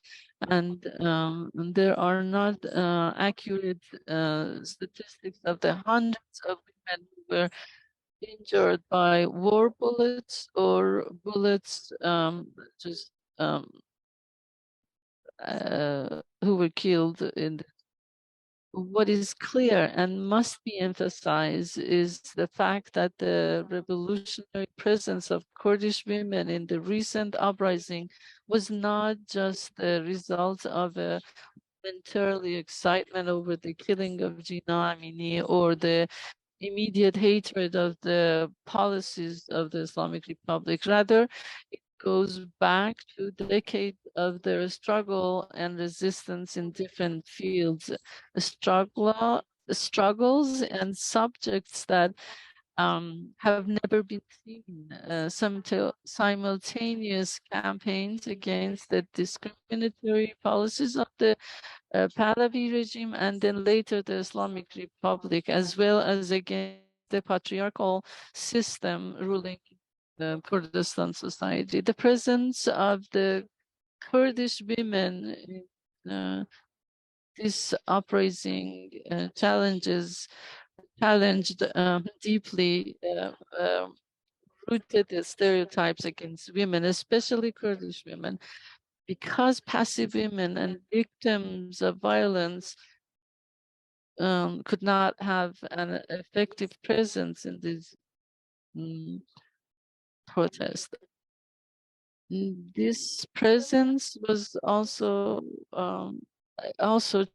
And there are not accurate statistics of the hundreds of women who were injured by war bullets or bullets just who were killed in what is clear and must be emphasized is the fact that the revolutionary presence of Kurdish women in the recent uprising was not just the result of a momentarily excitement over the killing of Jina Amini or the immediate hatred of the policies of the Islamic Republic. Rather, it goes back to decades of their struggle and resistance in different fields, struggles and subjects that have never been seen. Some simultaneous campaigns against the discriminatory policies of the Pahlavi regime and then later the Islamic Republic, as well as against the patriarchal system ruling the Kurdistan society. The presence of the Kurdish women in this uprising challenged deeply rooted stereotypes against women, especially Kurdish women, because passive women and victims of violence could not have an effective presence in this protest. This presence was also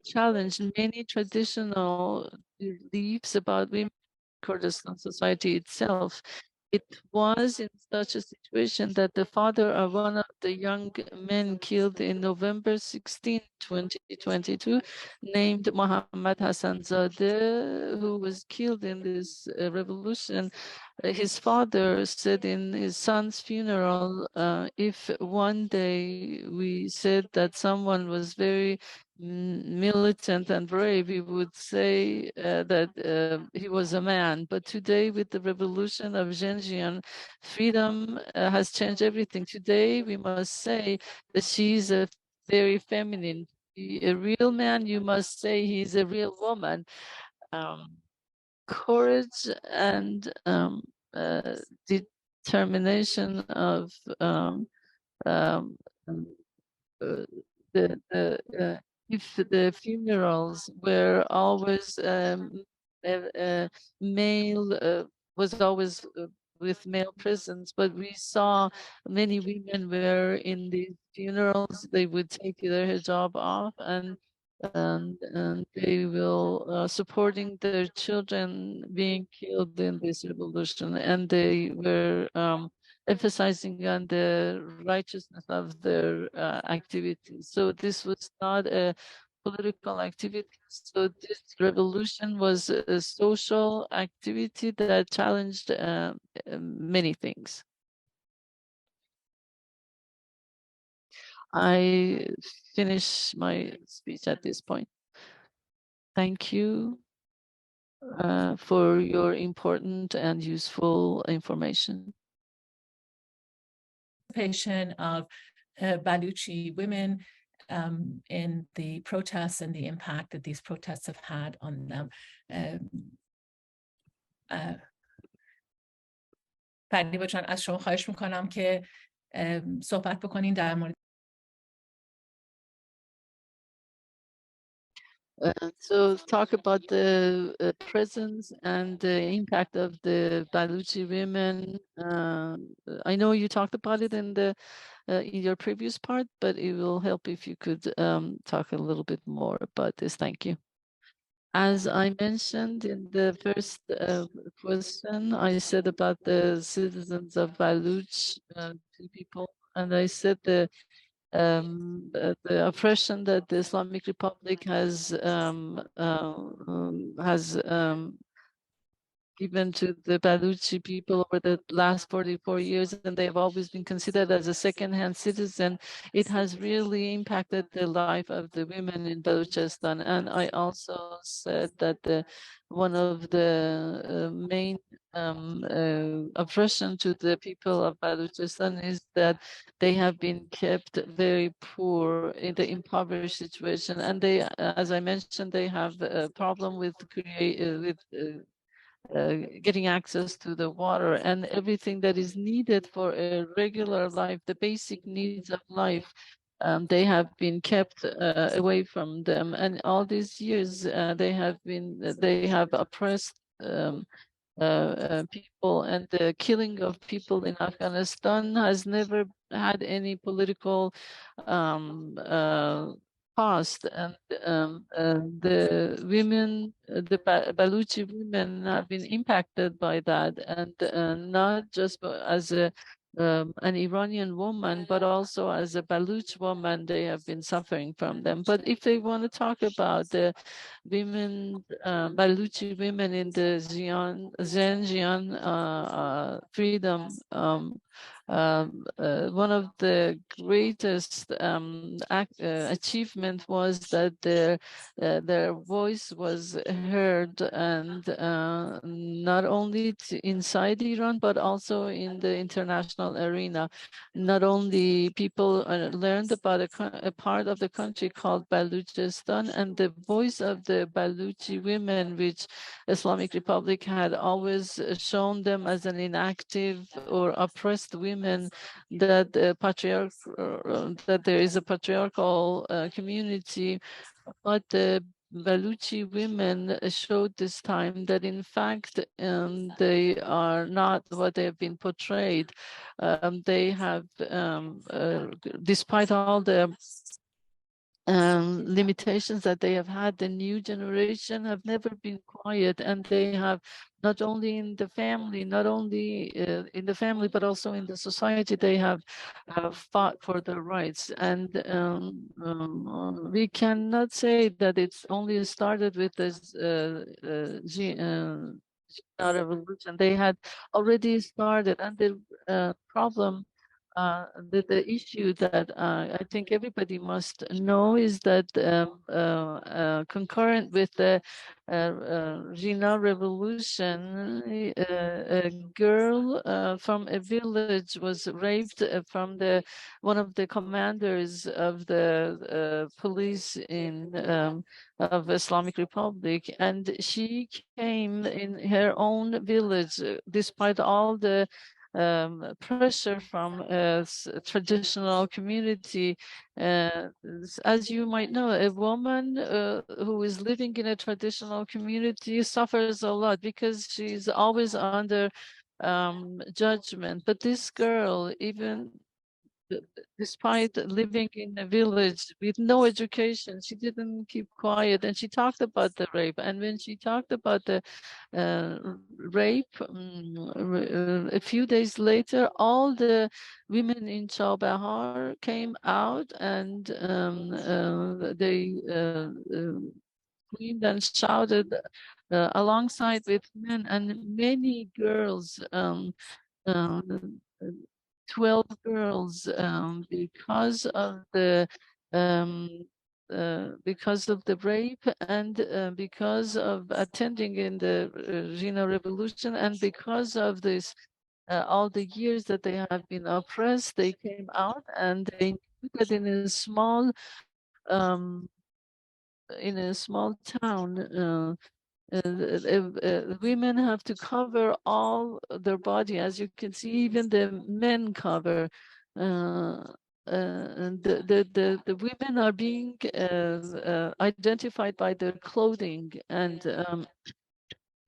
challenged many traditional beliefs about women in Kurdistan society itself. It was in such a situation that the father of one of the young men killed in November 16, 2022, named Mohammad Hassanzadeh, who was killed in this revolution, his father said in his son's funeral, if one day we said that someone was very militant and brave, we would say that he was a man. But today, with the revolution of Xinjiang, freedom has changed everything. Today, we must say that she's a very feminine. A real man, you must say he's a real woman. Courage and determination of if the funerals were always male, was always with male presence, but we saw many women were in these funerals, they would take their hijab off, and and they will supporting their children being killed in this revolution, and they were emphasizing on the righteousness of their activities. So this was not a political activity. So this revolution was a social activity that challenged many things. I finish my speech at this point. Thank you for your important and useful information. Of Baluchi women in the protests and the impact that these protests have had on them. فریبا جان از شما خواهش میکنم که صحبت بکنین در مورد So talk about the presence and the impact of the Baluchi women. I know you talked about it in your previous part, but it will help if you could talk a little bit more about this. Thank you. As I mentioned in the first question, I said about the citizens of Baluch people, and I said the oppression that the Islamic Republic has given to the Baluchi people over the last 44 years, and they've always been considered as a second-hand citizen. It has really impacted the life of the women in Balochistan. And I also said that one of the main oppression to the people of Balochistan is that they have been kept very poor in the impoverished situation, and they, as I mentioned, they have a problem with getting access to the water and everything that is needed for a regular life, the basic needs of life. They have been kept away from them, and all these years they have oppressed people, and the killing of people in Afghanistan has never had any political past, and the women, the Baluchi women have been impacted by that, and not just as an Iranian woman, but also as a Baluch woman, they have been suffering from them. But if they want to talk about the women, Baluchi women in the Xinjiang freedom, one of the greatest achievement was that their voice was heard, and not only inside Iran, but also in the international arena. Not only people learned about a part of the country called Baluchistan, and the voice of the Baluchi women, which Islamic Republic had always shown them as an inactive or oppressed women, that that there is a patriarchal community, but the Baluchi women showed this time that in fact they are not what they have been portrayed. They have, despite all the limitations that they have had, the new generation have never been quiet, and they have, not only in the family, but also in the society, they have fought for their rights. And we cannot say that it's only started with this revolution. They had already started, and the problem, the issue that I think everybody must know is that concurrent with the Jina revolution, a girl from a village was raped from one of the commanders of the police of Islamic Republic, and she came in her own village despite all the pressure from a traditional community. As you might know, a woman who is living in a traditional community suffers a lot because she's always under judgment. But this girl, even despite living in a village with no education, she didn't keep quiet, and she talked about the rape. And when she talked about the rape, a few days later, all the women in Chabahar came out, and they screamed and shouted alongside with men, and many girls, um, 12 girls, um, because of the rape, and because of attending in the Jina Revolution, and because of this, all the years that they have been oppressed, they came out, and they knew that um, in a small town, women have to cover all their body. As you can see, even the men cover. And the women are being identified by their clothing. And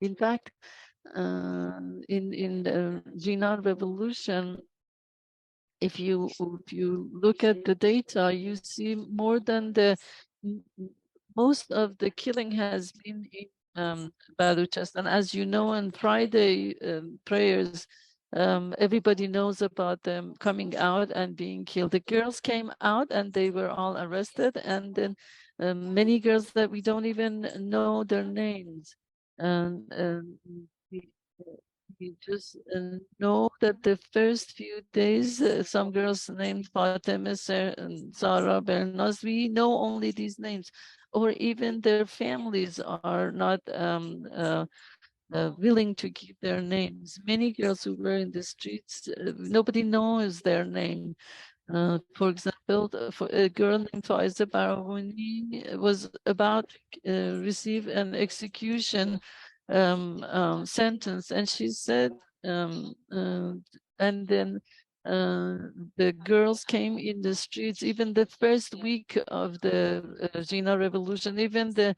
in fact, in the Jinan Revolution, if you look at the data, you see more than most of the killing has been in Baluchistan. As you know, on Friday prayers, everybody knows about them coming out and being killed. The girls came out and they were all arrested, and then many girls that we don't even know their names. And we just know that the first few days, some girls named Fatima, and Zara, Bernaz, we know only these names, or even their families are not willing to give their names. Many girls who were in the streets, nobody knows their name. For example, for a girl named Faiza Barawuni was about to receive an execution sentence, and she said, and then the girls came in the streets. Even the first week of the Jina Revolution, even the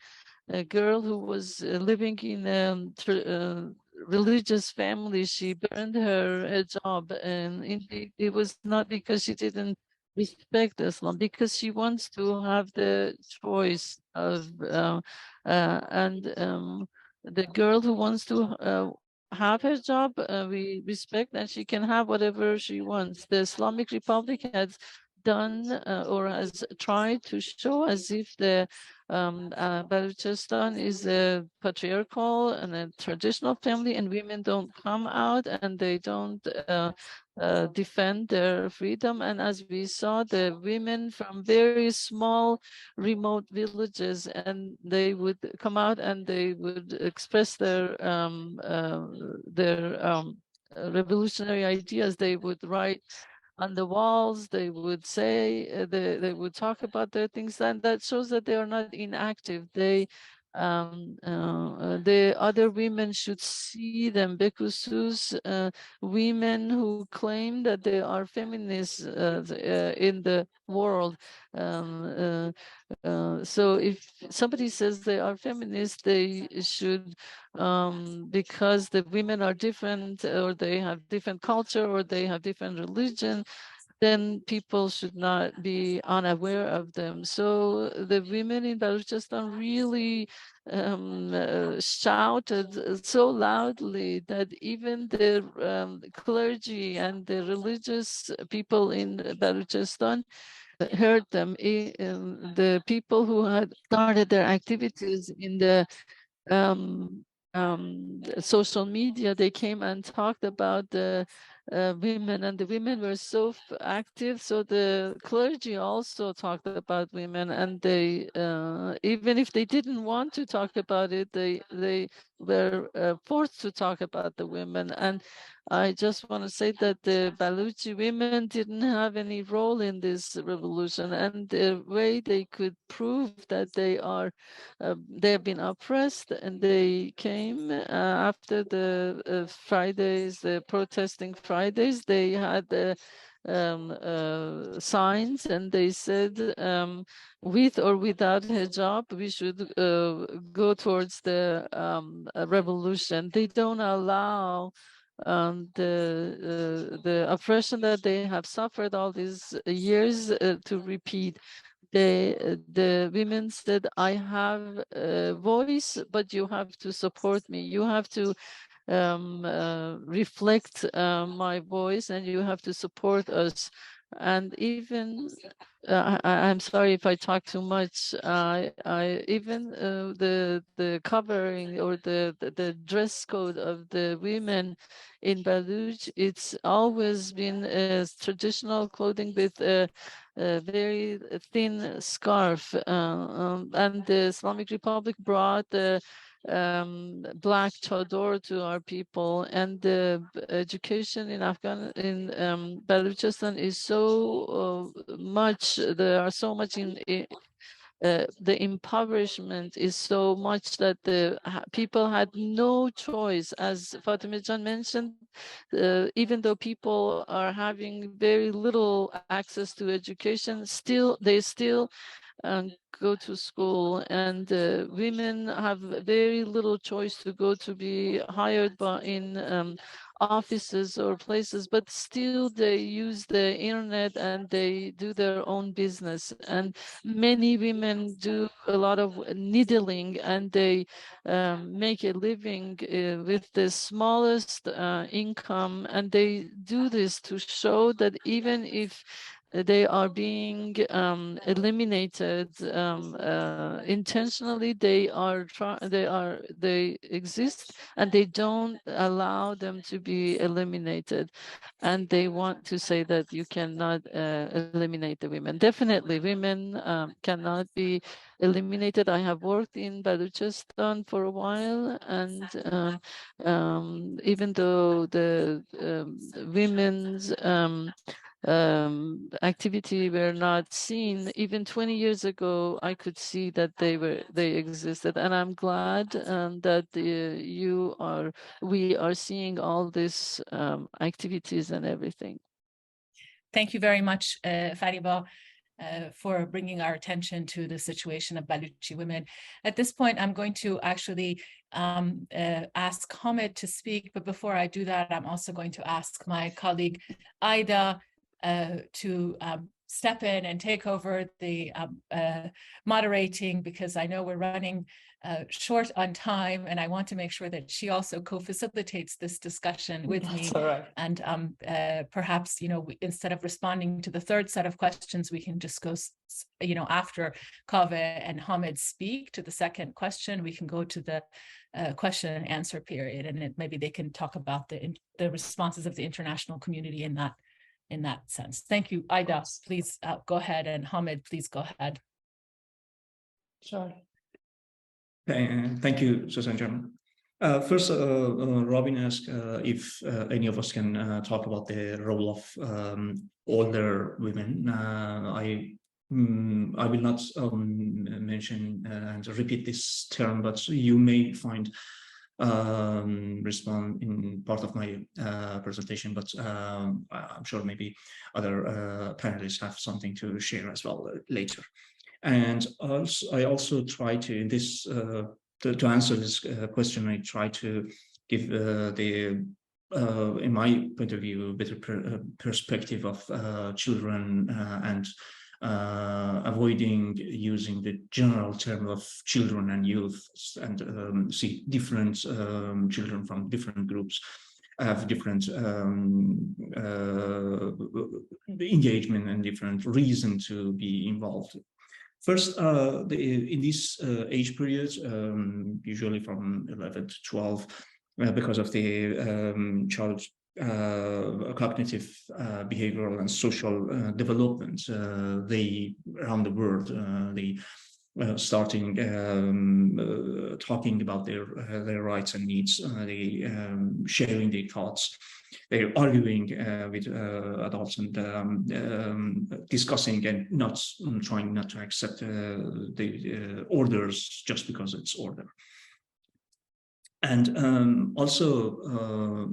girl who was living in a religious family, she burned her hijab, and indeed it was not because she didn't respect Islam, because she wants to have the choice of and the girl who wants to have her job, we respect, and she can have whatever she wants. The Islamic Republic has done or has tried to show as if the Baluchistan is a patriarchal and a traditional family, and women don't come out and they don't defend their freedom. And as we saw, the women from very small, remote villages, and they would come out and they would express their revolutionary ideas. They would write on the walls, they would say, they would talk about their things, and that shows that they are not inactive. The other women should see them, Bekusus, women who claim that they are feminists in the world. So if somebody says they are feminists, they should, because the women are different, or they have different culture, or they have different religion, then people should not be unaware of them. So the women in Balochistan really shouted so loudly that even the clergy and the religious people in Balochistan heard them. The people who had started their activities in the social media, they came and talked about the women, and the women were so active. So the clergy also talked about women, and they, even if they didn't want to talk about it, they were forced to talk about the women. And I just want to say that the Baluchi women didn't have any role in this revolution, and the way they could prove that they have been oppressed, and they came after the Fridays, the protesting Fridays. They had signs, and they said, with or without hijab, we should go towards the revolution. They don't allow the oppression that they have suffered all these years to repeat. The women said, I have a voice, but you have to support me. You have to reflect my voice, and you have to support us. And even I'm sorry if I talk too much. Even the covering or the dress code of the women in Baluch, it's always been traditional clothing with a very thin scarf. And the Islamic Republic brought the black chador to our people, and the education in Baluchistan is so much. There are so much the impoverishment is so much that the people had no choice. As Fatima Jan mentioned, even though people are having very little access to education, they still go to school, and women have very little choice to go to be hired in offices or places, but still they use the internet and they do their own business. And many women do a lot of needling, and they make a living with the smallest income, and they do this to show that even if they are being eliminated intentionally, they exist, and they don't allow them to be eliminated. And they want to say that you cannot eliminate the women. Definitely, women cannot be eliminated. I have worked in Baluchistan for a while, and even though the women's activity were not seen, even 20 years ago, I could see that they existed. And I'm glad that we are seeing all these activities and everything. Thank you very much, Fariba, for bringing our attention to the situation of Baluchi women. At this point, I'm going to actually ask Hamid to speak, but before I do that, I'm also going to ask my colleague Aida to step in and take over the moderating, because I know we're running short on time, and I want to make sure that she also co-facilitates this discussion with me. All right. And perhaps, instead of responding to the third set of questions, we can just go, after Kaveh and Hamid speak to the second question, we can go to the question and answer period, and maybe they can talk about the responses of the international community in that sense. Thank you. Aida, please go ahead, and Hamid, please go ahead. Sure. Thank you, Susan John. First, Robin asked if any of us can talk about the role of older women. I will not mention and repeat this term, but you may find respond in part of my presentation, but I'm sure maybe other panelists have something to share as well later. And I also try to, in this to answer this question, I try to give in my point of view, a better perspective of children and avoiding using the general term of children and youth, and see different children from different groups have different engagement and different reason to be involved. First, in this age period, usually from 11 to 12, because of the child's cognitive, behavioral, and social development, they around the world, they starting talking about their rights and needs, they sharing their thoughts. They're arguing with adults and discussing and not trying not to accept the orders just because it's order. And also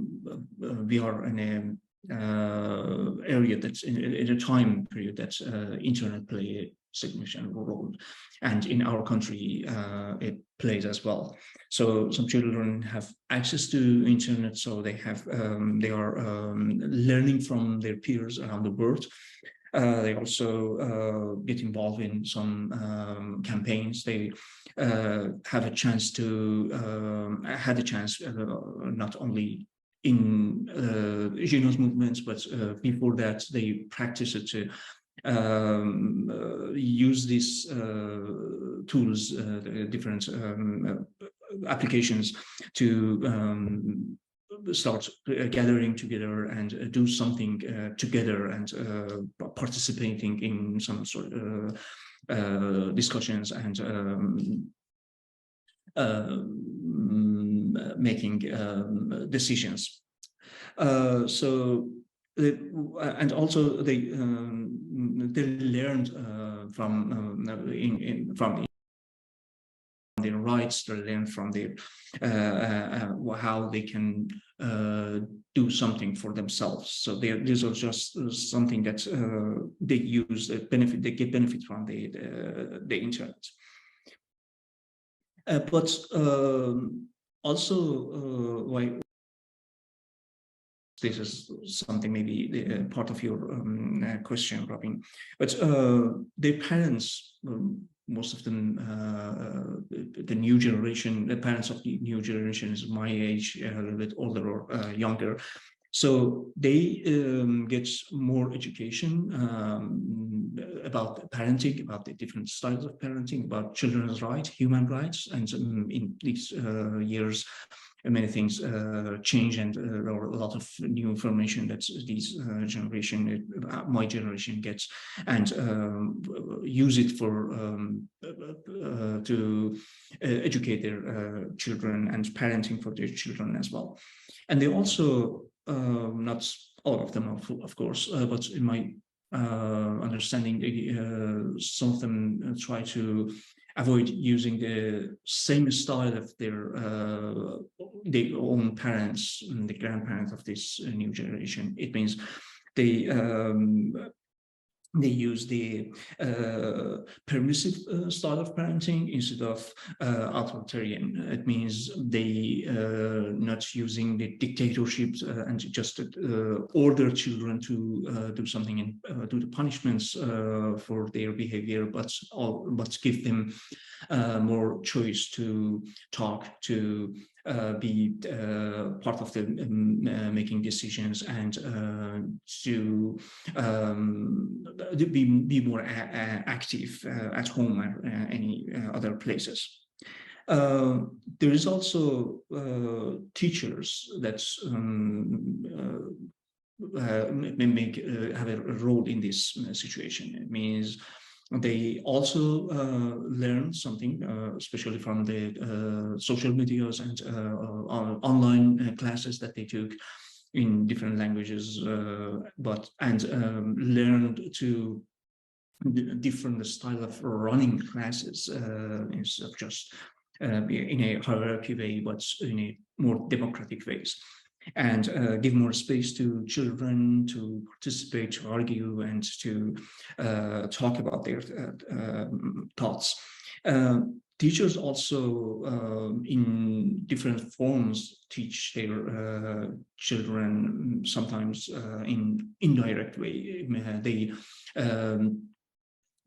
we are in an area that's in a time period that internet play significant role, and in our country it plays as well. So some children have access to internet, so they are learning from their peers around the world. They also get involved in some campaigns. They had a chance not only in Jina's movements, but before that they practiced to use these tools, different applications to start gathering together and do something together and participating in some sort of discussions and making decisions. And also they learned from their rights, they learn from their how they can do something for themselves. So these are just something that they use, they get benefit from the internet. But also why this is something maybe part of your question, Robin, but their parents, most of them, the new generation, the parents of the new generation is my age, a little bit older or younger. So they get more education about parenting, about the different styles of parenting, about children's rights, human rights, and in these years, many things change, and there are a lot of new information that these my generation gets, and use it for to educate their children and parenting for their children as well. And they also, not all of them, of course, but in my understanding, some of them try to avoid using the same style of their own parents, the grandparents of this new generation. It means they use the permissive style of parenting instead of authoritarian. It means they not using the dictatorships and just order children to do something and do the punishments for their behavior, but give them more choice to talk, to be part of the making decisions, and to be more active at home or any other places. There is also teachers that have a role in this situation. It means they also learn something, especially from the social medias and online classes that they took in different languages, learned to different style of running classes instead of just in a hierarchy way, but in a more democratic ways, and give more space to children to participate, to argue, and to talk about their thoughts. Teachers also, in different forms, teach their children, sometimes in indirect way. They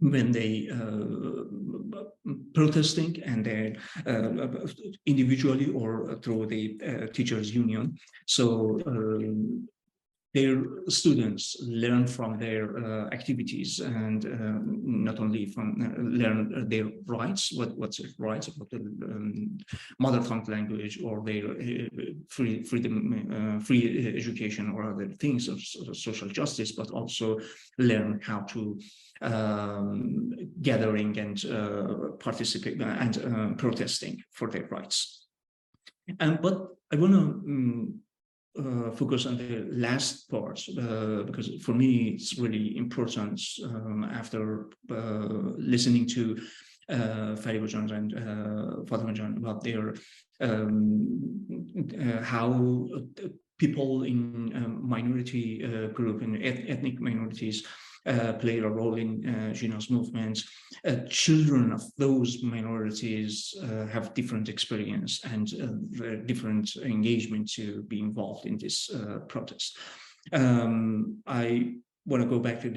when they protesting, and then individually or through the teachers union. So their students learn from their activities, and not only from learn their rights, what's their rights about the mother tongue language, or their free education, or other things of social justice, but also learn how to gathering and participate and protesting for their rights. But I want to focus on the last part, because for me it's really important, after listening to Fariba Jan and Fatima Jan about their how people in minority group and ethnic minorities play a role in Jina's movement. Children of those minorities have different experience and different engagement to be involved in this protest. I want to go back to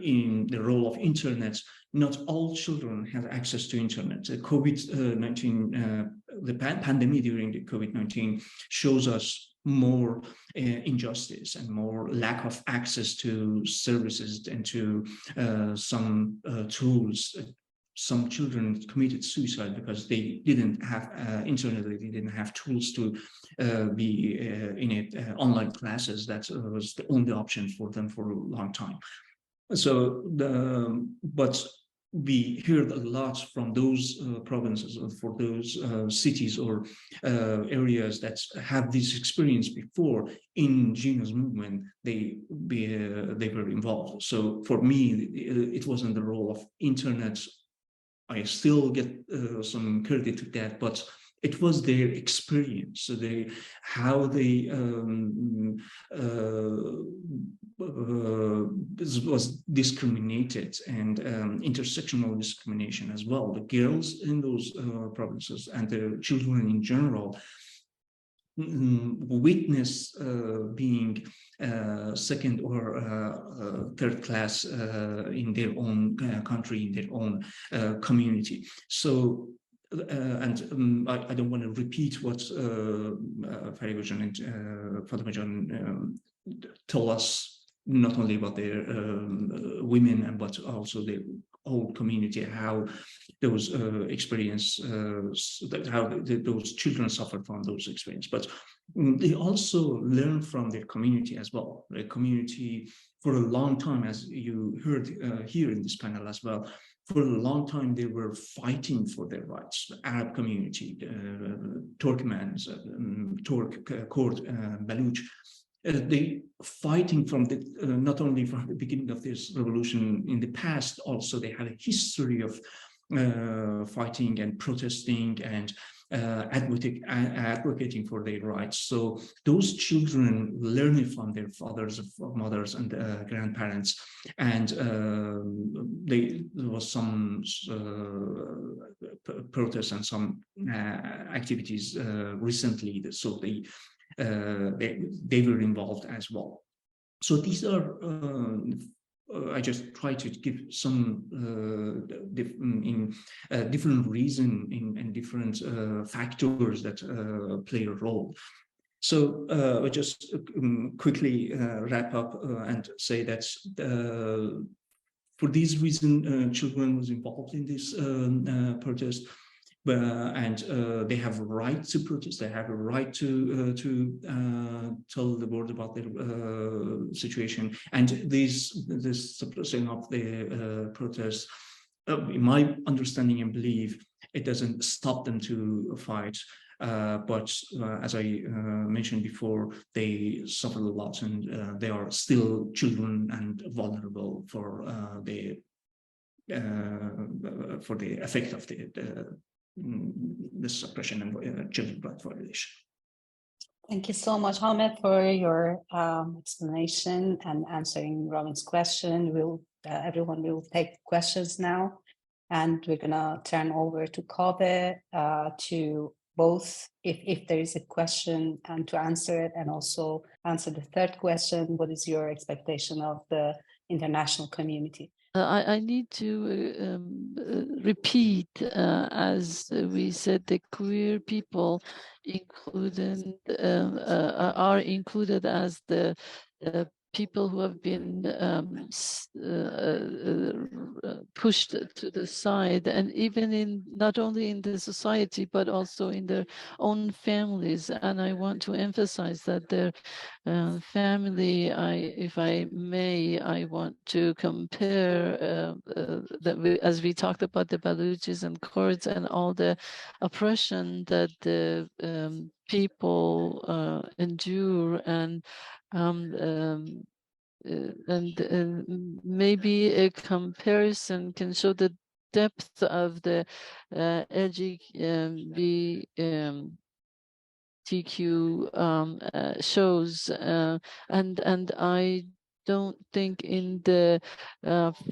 in the role of internet. Not all children have access to internet. COVID-19, the pandemic during the COVID-19 shows us more injustice and more lack of access to services and to some tools. Some children committed suicide because they didn't have internet, they didn't have tools to be in online classes. That was the only option for them for a long time. So, but we heard a lot from those provinces or for those cities or areas that have this experience before in Jina's movement. They were involved. So for me, it wasn't the role of internet. I still get some credit to that, but it was their experience. So how they was discriminated, and intersectional discrimination as well. The girls in those provinces and the children in general witness being second or third class in their own country, in their own community. So I don't want to repeat what Faribajan and Fatemajan told us, not only about their women, but also their whole community, how those how those children suffered from those experiences. But they also learn from their community as well. The community, for a long time, as you heard here in this panel as well, for a long time, they were fighting for their rights. The Arab community, Turkmens, Turk, Kurd, Baluch, they fighting from not only from the beginning of this revolution in the past, also they had a history of fighting and protesting and advocating for their rights. So those children learning from their fathers, mothers, and grandparents, and there was some protests and some activities recently. So they were involved as well. So these are. I just try to give some different reason and different factors that play a role. So I just quickly wrap up and say that for this reason, children was involved in this protest. And they have a right to protest. They have a right to tell the world about their situation. And this suppressing of the protests, in my understanding and belief, it doesn't stop them to fight. But as I mentioned before, they suffer a lot, and they are still children and vulnerable for the effect of the suppression and children's rights violation. Thank you so much, Ahmed, for your explanation and answering Robin's question. Everyone will take questions now, and we're gonna turn over to Kaveh to both, if there is a question, and to answer it, and also answer the third question: what is your expectation of the international community? I need to repeat, as we said, the queer people are included as the people who have been pushed to the side, and even not only in the society, but also in their own families. And I want to emphasize that their family, if I may, I want to compare as we talked about the Baluchis and Kurds and all the oppression that the people endure, and maybe a comparison can show the depth of the LGBTQ shows, and I don't think in the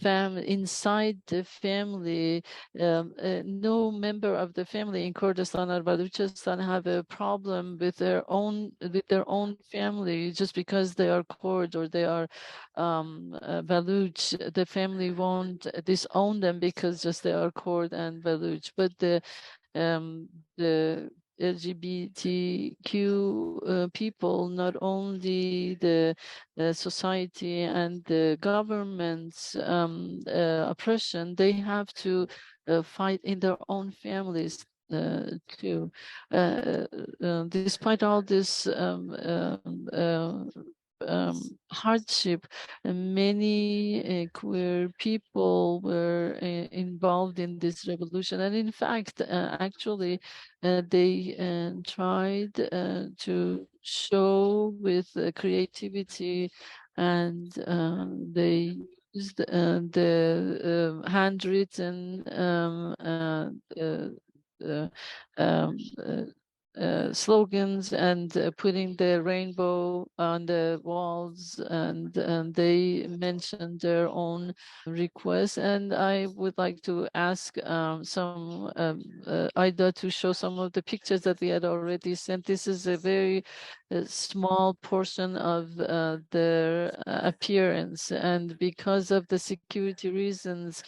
family, inside the family, no member of the family in Kurdistan or Baluchistan have a problem with their own family just because they are Kurd or they are Baluch. The family won't disown them because just they are Kurd and Baluch. But the LGBTQ people, not only the society and the government's oppression, they have to fight in their own families too. Despite all this hardship, many queer people were involved in this revolution, and in fact, actually, they tried to show with creativity, and they used the handwritten uh, um, slogans and putting the rainbow on the walls, and they mentioned their own requests. And I would like to ask Aida to show some of the pictures that we had already sent. This is a very small portion of their appearance, and because of the security reasons,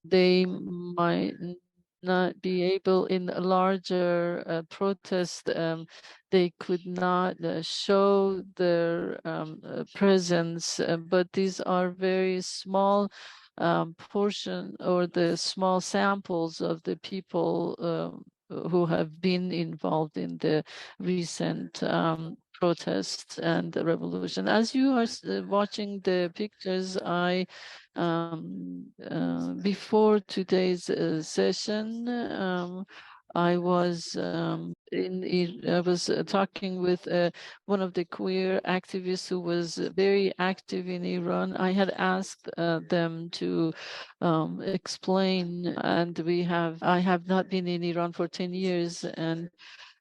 they might not be able in a larger protest. They could not show their presence, but these are very small portion or the small samples of the people who have been involved in the recent protests and the revolution. As you are watching the pictures, I before today's session, I was talking with one of the queer activists who was very active in Iran. I had asked them to explain, and I have not been in Iran for 10 years, and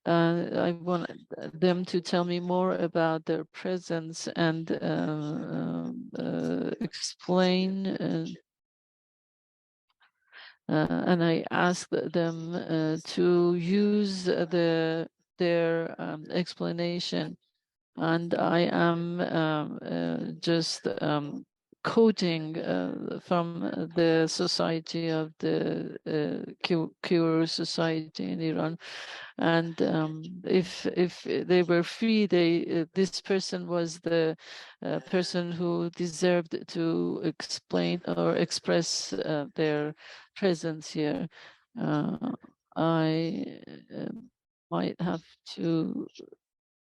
I want them to tell me more about their presence and explain. And I asked them to use their explanation, and I am just quoting from the Society of the Queer Society in Iran. And if they were free, this person was the person who deserved to explain or express their presence here. I might have to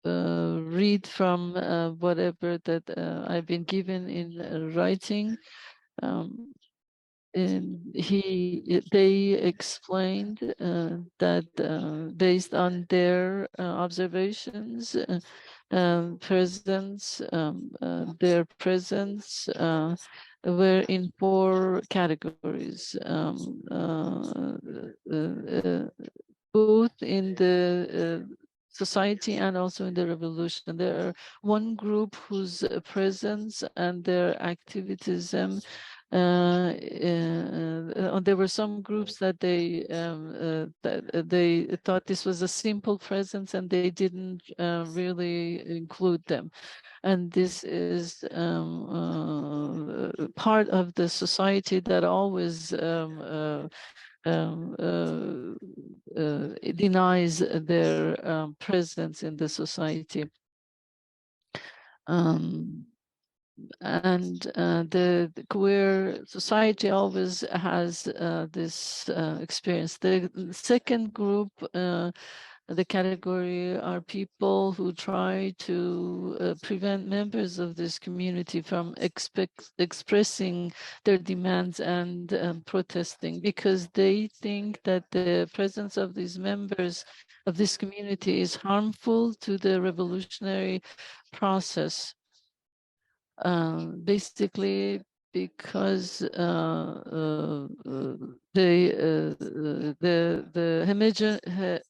read from whatever that I've been given in writing. They explained that based on their observations, their presence were in 4 categories, both in the society and also in the revolution. There are one group whose presence and their activism, there were some groups that they thought this was a simple presence and they didn't really include them. And this is part of the society that always denies their presence in the society. And the queer society always has this experience. The second group, the category, are people who try to prevent members of this community from expressing their demands and protesting, because they think that the presence of these members of this community is harmful to the revolutionary process. Basically because the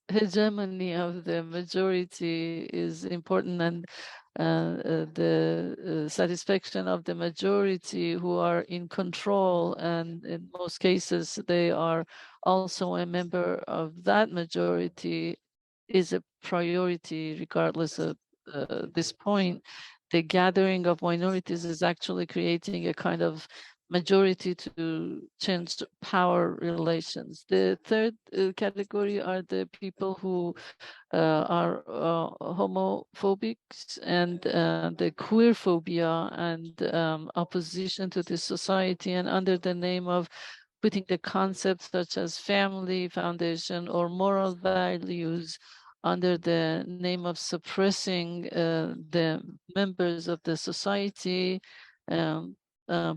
hegemony of the majority is important, and the satisfaction of the majority who are in control, and in most cases they are also a member of that majority, is a priority regardless of this point. The gathering of minorities is actually creating a kind of majority to change power relations. The third category are the people who are homophobic and the queer phobia and opposition to the society, and under the name of putting the concepts such as family foundation or moral values under the name of suppressing the members of the society,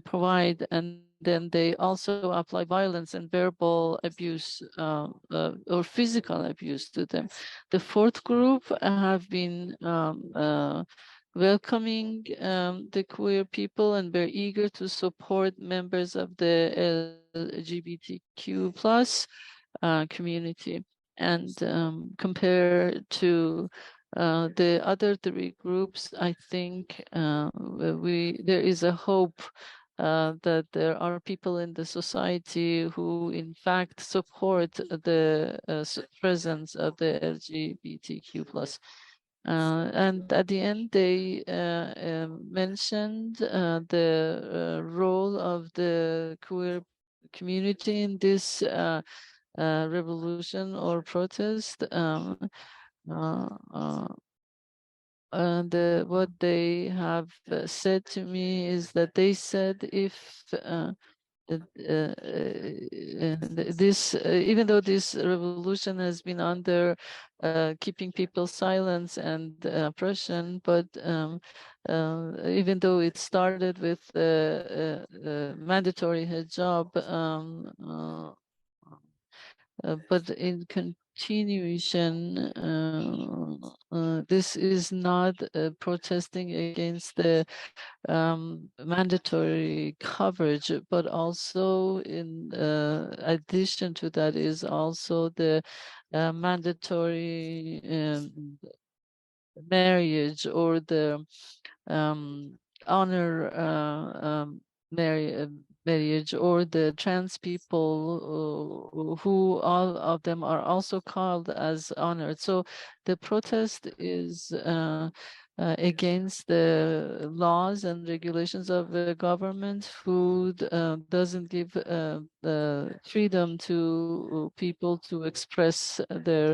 provide, and then they also apply violence and verbal abuse or physical abuse to them. The fourth group have been welcoming the queer people and very eager to support members of the LGBTQ plus community. And compared to the other three groups, I think there is a hope that there are people in the society who in fact support the presence of the LGBTQ plus. And at the end, they mentioned the role of the queer community in this revolution or protest. And what they have said to me is that they said if this, even though this revolution has been under keeping people silence and oppression, but even though it started with mandatory hijab, but in continuation, this is not protesting against the mandatory coverage, but also in addition to that is also the mandatory marriage or the honor marriage, or the trans people who all of them are also called as honored. So the protest is against the laws and regulations of the government who doesn't give the freedom to people to express their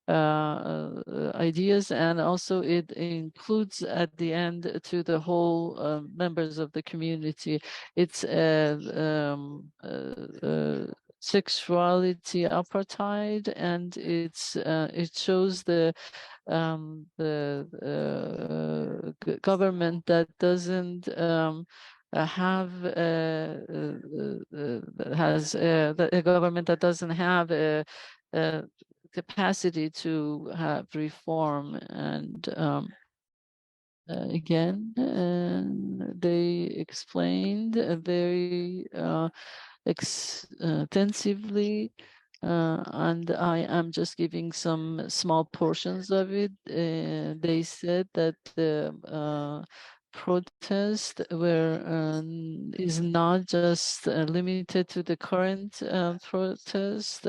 ideas, and also it includes at the end to the whole members of the community. It's sexuality apartheid, and it shows the government that doesn't have a government that doesn't have a capacity to have reform. And again, they explained very extensively, and I am just giving some small portions of it. They said that the protest is not just limited to the current protest.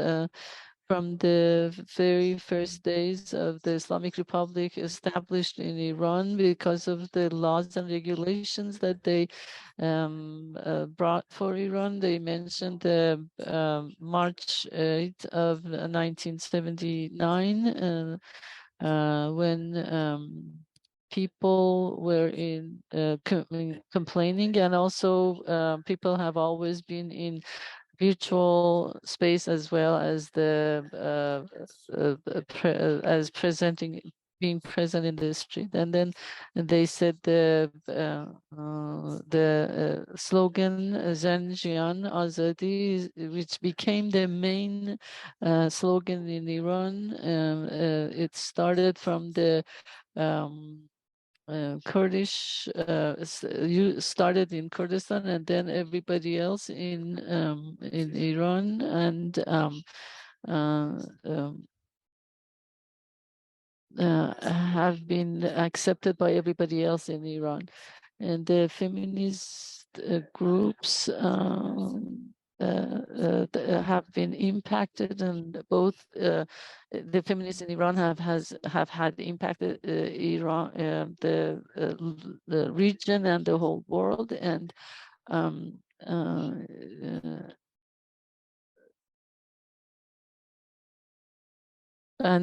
From the very first days of the Islamic Republic established in Iran, because of the laws and regulations that they brought for Iran. They mentioned the March 8th of 1979, when people were complaining, and also people have always been in virtual space as well as the being present in the street. And then they said the slogan Zanjian Azadi, which became the main slogan in Iran. It started from the Kurdish, you started in Kurdistan, and then everybody else in Iran, and have been accepted by everybody else in Iran. And the feminist groups have been impacted, and both the feminists in Iran have had impacted Iran, the region and the whole world, and um,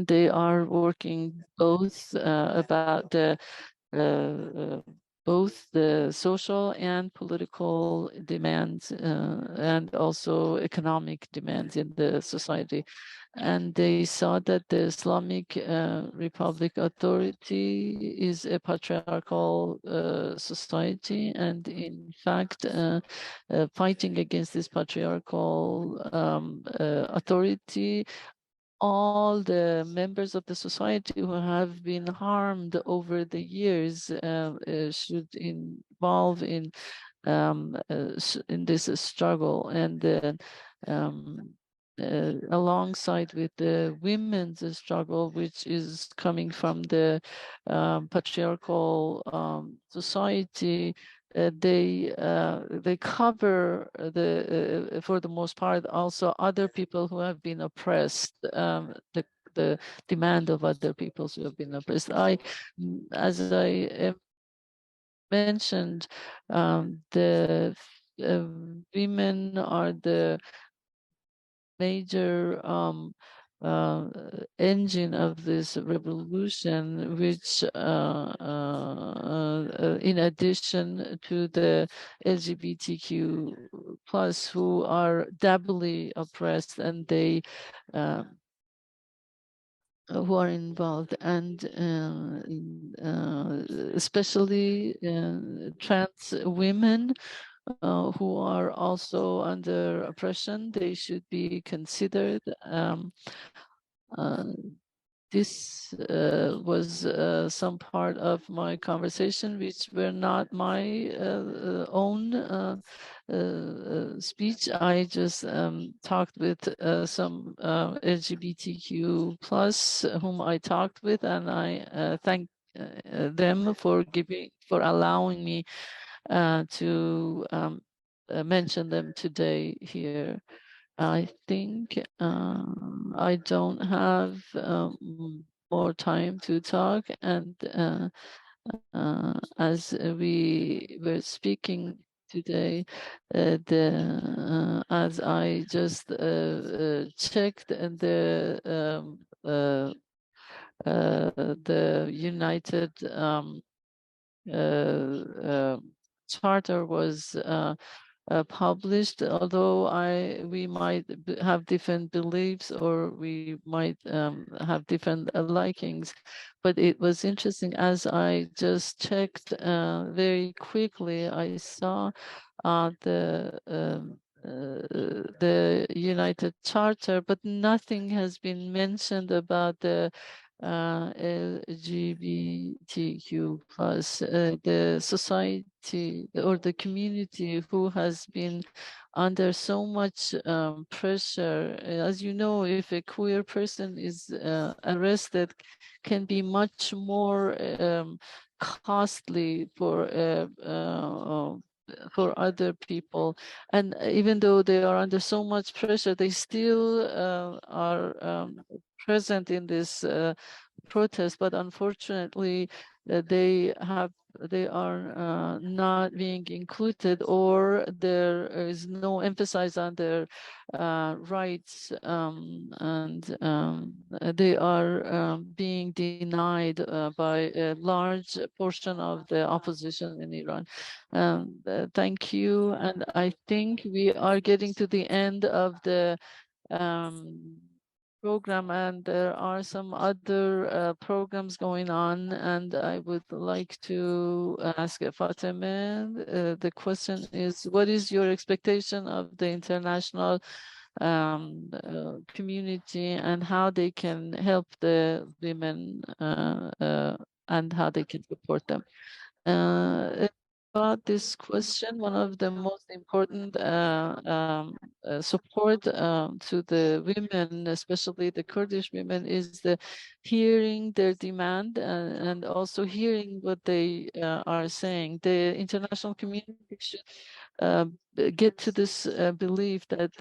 they are working both about the both the social and political demands and also economic demands in the society. And they saw that the Islamic Republic Authority is a patriarchal society, and in fact, fighting against this patriarchal authority, all the members of the society who have been harmed over the years should involve in this struggle, and alongside with the women's struggle, which is coming from the patriarchal society. They cover for the most part also other people who have been oppressed, the demand of other people who have been oppressed. As I mentioned, the women are the major engine of this revolution, which in addition to the LGBTQ plus, who are doubly oppressed, and they who are involved, and especially trans women who are also under oppression. They should be considered. This was some part of my conversation, which were not my own speech. I just talked with some LGBTQ plus whom I talked with, and I thank them for allowing me to mention them today here. I think I don't have more time to talk, and as we were speaking today, as I just checked the United Charter was published, although we might have different beliefs, or we might have different likings, but it was interesting. As I just checked very quickly, I saw the United Charter, but nothing has been mentioned about the LGBTQ plus, the society or the community who has been under so much pressure. As you know, if a queer person is arrested, can be much more costly for other people, and even though they are under so much pressure, they still are present in this protest. But unfortunately, they are not being included, or there is no emphasis on their rights, and they are being denied by a large portion of the opposition in Iran. Thank you, and I think we are getting to the end of the program, and there are some other programs going on, and I would like to ask Fatima. The question is, what is your expectation of the international community, and how they can help the women and how they can support them? about this question. One of the most important support to the women, especially the Kurdish women, is the hearing their demand and also hearing what they are saying. The international community should get to this belief that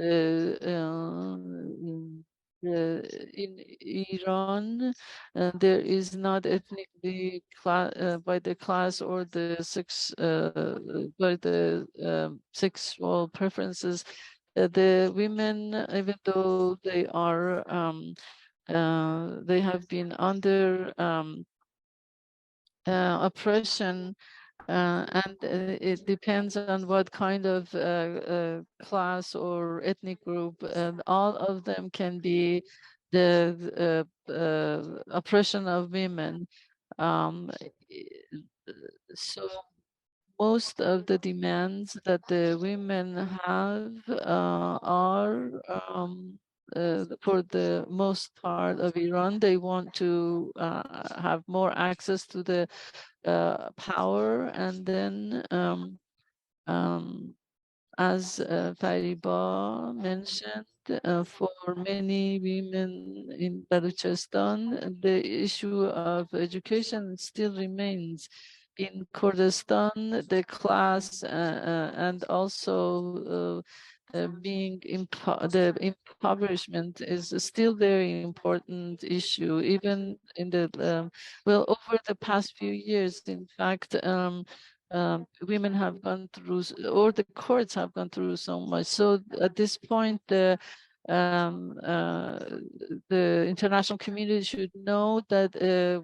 in Iran, there is not ethnically by the class or the sex, by the sexual preferences. The women, even though they are, they have been under oppression, and it depends on what kind of class or ethnic group, and all of them can be the oppression of women. So most of the demands that the women have are for the most part of Iran, they want to have more access to the power, and then as Fariba mentioned, for many women in Baluchistan, the issue of education still remains. In Kurdistan, the class and also being the impoverishment is still very important issue, even in the well, over the past few years. In fact, women have gone through, or the courts have gone through so much. So at this point, the international community should know that a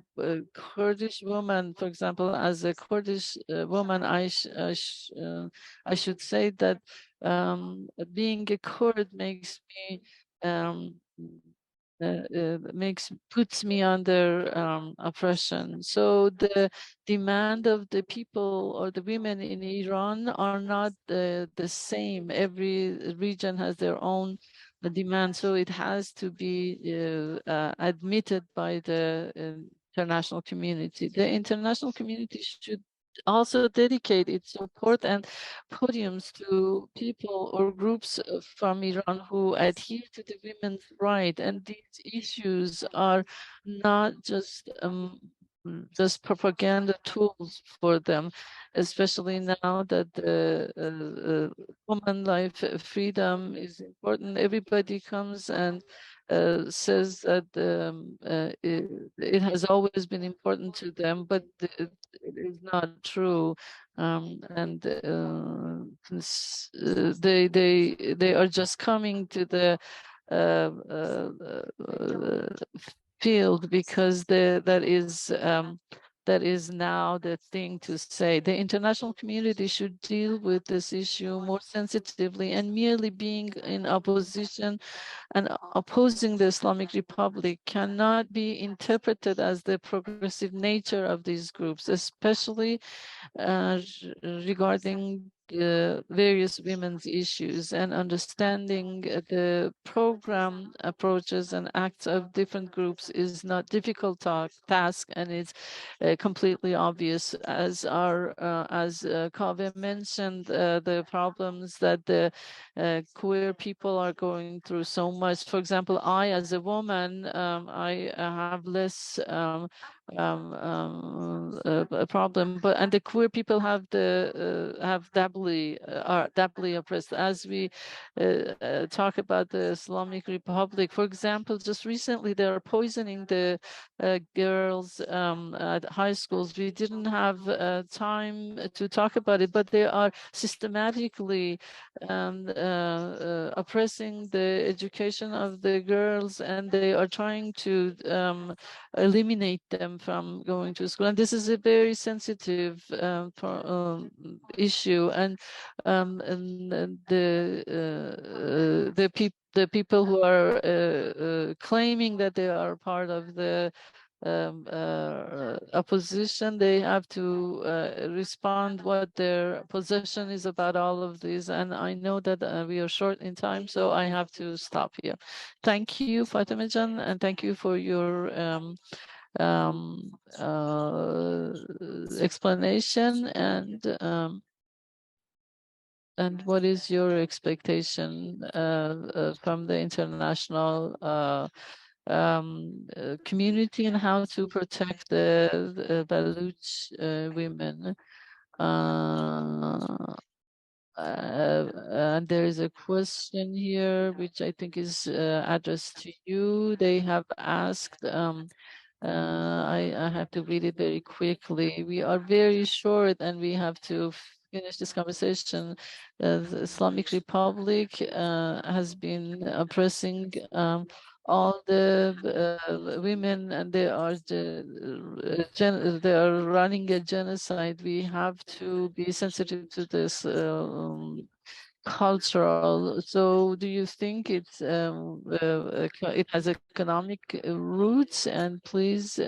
Kurdish woman, for example, as a Kurdish woman, I should say that being a Kurd makes me puts me under oppression. So the demand of the people or the women in Iran are not the same. Every region has their own demand, so it has to be admitted by the international community. The international community should also dedicate its support and podiums to people or groups from Iran who adhere to the women's right. And these issues are not just propaganda tools for them, especially now that the woman life freedom is important. Everybody comes and says that it has always been important to them, but it is not true. And they are just coming to the field because that is now the thing to say. The international community should deal with this issue more sensitively, and merely being in opposition and opposing the Islamic Republic cannot be interpreted as the progressive nature of these groups, especially regarding various women's issues, and understanding the program approaches and acts of different groups is not difficult task, and it's completely obvious. As Kaveh mentioned, the problems that the queer people are going through so much. For example, I, as a woman, I have less a problem, and the queer people have are doubly oppressed. As we talk about the Islamic Republic, for example, just recently they are poisoning the girls at high schools. We didn't have time to talk about it, but they are systematically oppressing the education of the girls, and they are trying to eliminate them from going to school. And this is a very sensitive issue. And the people who are claiming that they are part of the opposition, they have to respond what their position is about all of this. And I know that we are short in time, so I have to stop here. Thank you, Fatima Jan, and thank you for your explanation, and what is your expectation from the international community, and how to protect the Baluch women? And there is a question here which I think is addressed to you. They have asked, I have to read it very quickly. We are very short and we have to finish this conversation. The Islamic Republic has been oppressing all the women, and they are they are running a genocide. We have to be sensitive to this cultural. So do you think it's it has economic roots? And please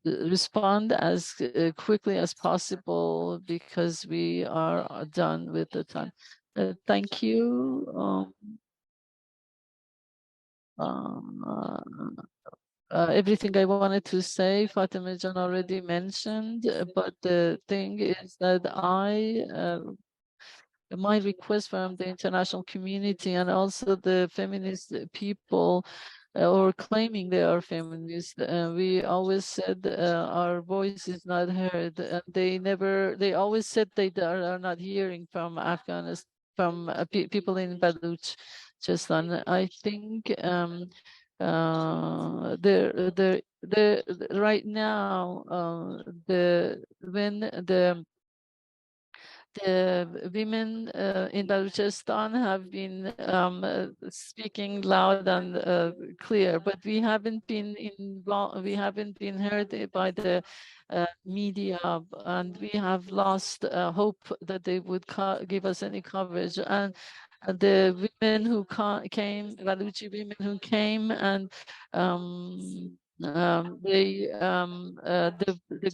respond as quickly as possible, because we are done with the time. Thank you. Everything I wanted to say, Fatima Jan already mentioned, but the thing is that my request from the international community and also the feminist people or claiming they are feminist, we always said our voice is not heard. They always said they are not hearing from Afghanistan, from people in Baluchistan. I think right now when the women in Balochistan have been speaking loud and clear, but we haven't been heard by the media, and we have lost hope that they would give us any coverage. And the women who came, Baluchi women who came, and the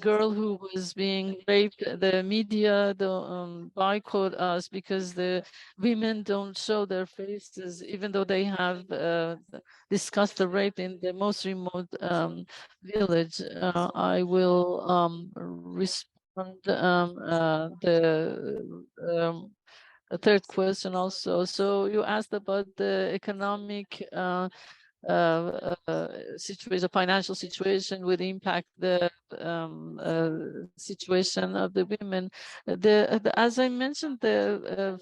girl who was being raped, the media boycott us because the women don't show their faces, even though they have discussed the rape in the most remote village. I will respond a third question also. So you asked about the economic situation, financial situation would impact the situation of the women. As I mentioned, the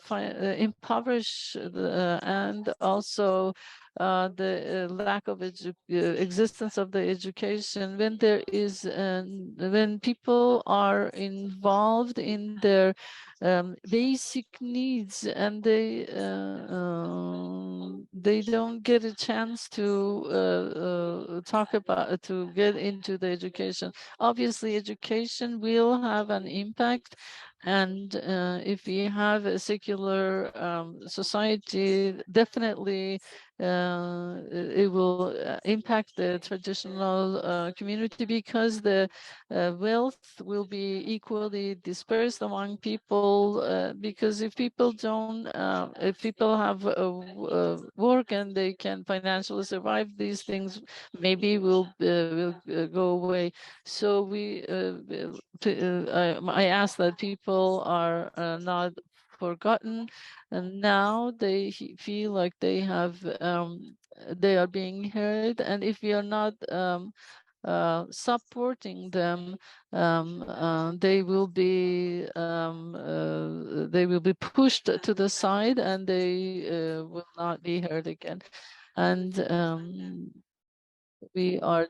impoverished and also the lack of existence of the education. When there is, when people are involved in their basic needs, and they don't get a chance to talk about, to get into the education. Obviously, education will have an impact, and if we have a secular society, definitely it will impact the traditional community, because the wealth will be equally dispersed among people. Because if people don't, if people have work and they can financially survive, these things maybe will go away. So I ask that people are not forgotten, and now they feel like they have they are being heard. And if we are not supporting them, they will be pushed to the side, and they will not be heard again. And we are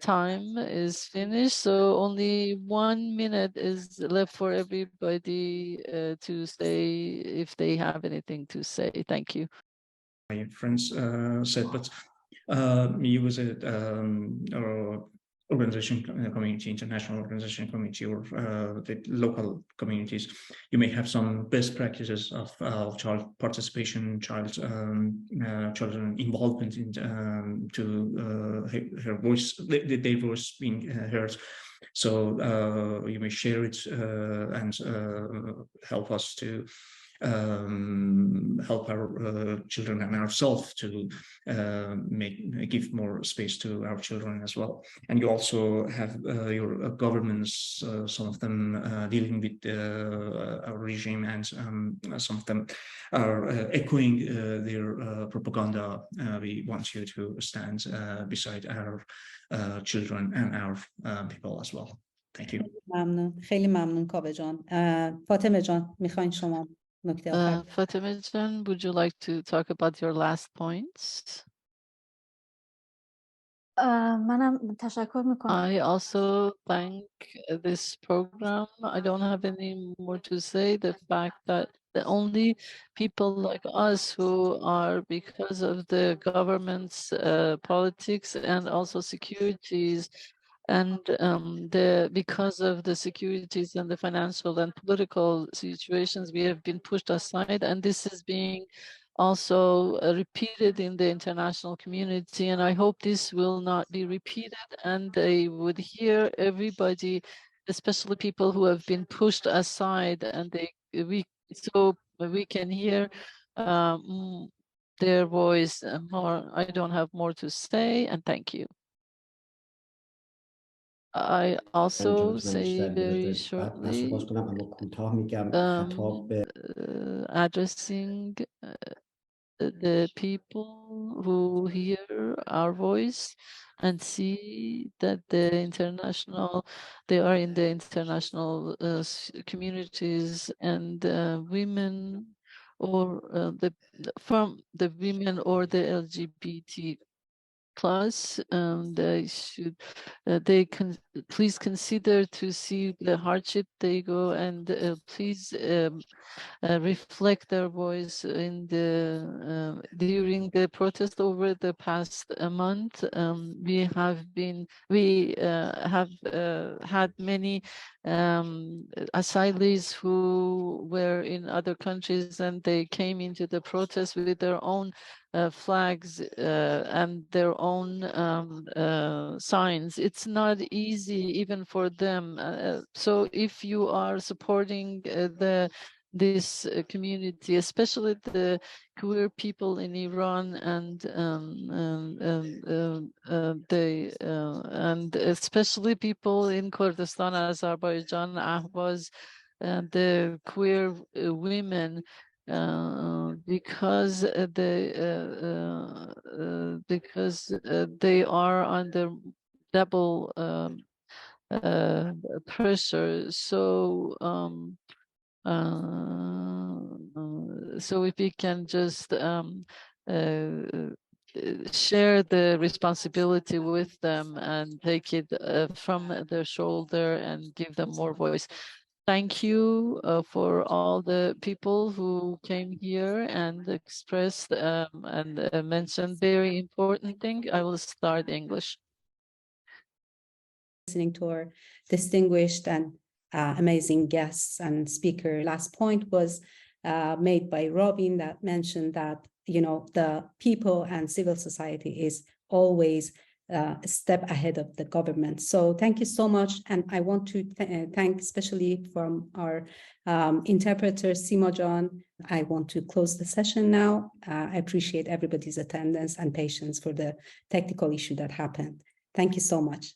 time is finished, so only 1 minute is left for everybody to say if they have anything to say. Thank you. My friends said, but you was a organization community, international organization community, or the local communities, you may have some best practices of child participation, children involvement in to her voice, their voice being heard. So you may share it and help us to help our children and ourselves to give more space to our children as well. And you also have your governments, some of them dealing with our regime, and some of them are echoing their propaganda. We want you to stand beside our children and our people as well. Thank you. ممنون. خیلی ممنون کاوه جان. فاطمه جان میخواین شما نکته آخر؟ Fatima Jan, would you like to talk about your last points? منم تشکر میکنم. I also thank this program. I don't have any more to say. The fact that the only people like us who are, because of the government's politics and also securities, and because of the securities and the financial and political situations, we have been pushed aside, and this is being also repeated in the international community, and I hope this will not be repeated, and they would hear everybody, especially people who have been pushed aside, and we can hear their voice more. I don't have more to say, and thank you. I also say very shortly, addressing the people who hear our voice and see that they are in the international communities, and women, or from the women or the LGBT plus, they can please consider to see the hardship they go, and please reflect their voice in the during the protest over the past month. We have had many asylees who were in other countries, and they came into the protest with their own flags and their own signs. It's not easy even for them. So if you are supporting this community, especially the queer people in Iran, and especially people in Kurdistan, Azerbaijan, Ahvaz, the queer women, because they are under double pressure. So so if we can just share the responsibility with them and take it from their shoulder and give them more voice. Thank you for all the people who came here and expressed and mentioned very important thing. I will start English. Listening to our distinguished and amazing guests and speaker. Last point was made by Robin, that mentioned that, you know, the people and civil society is always a step ahead of the government. So thank you so much. And I want to thank especially from our interpreter, Sima Jan. I want to close the session now. I appreciate everybody's attendance and patience for the technical issue that happened. Thank you so much.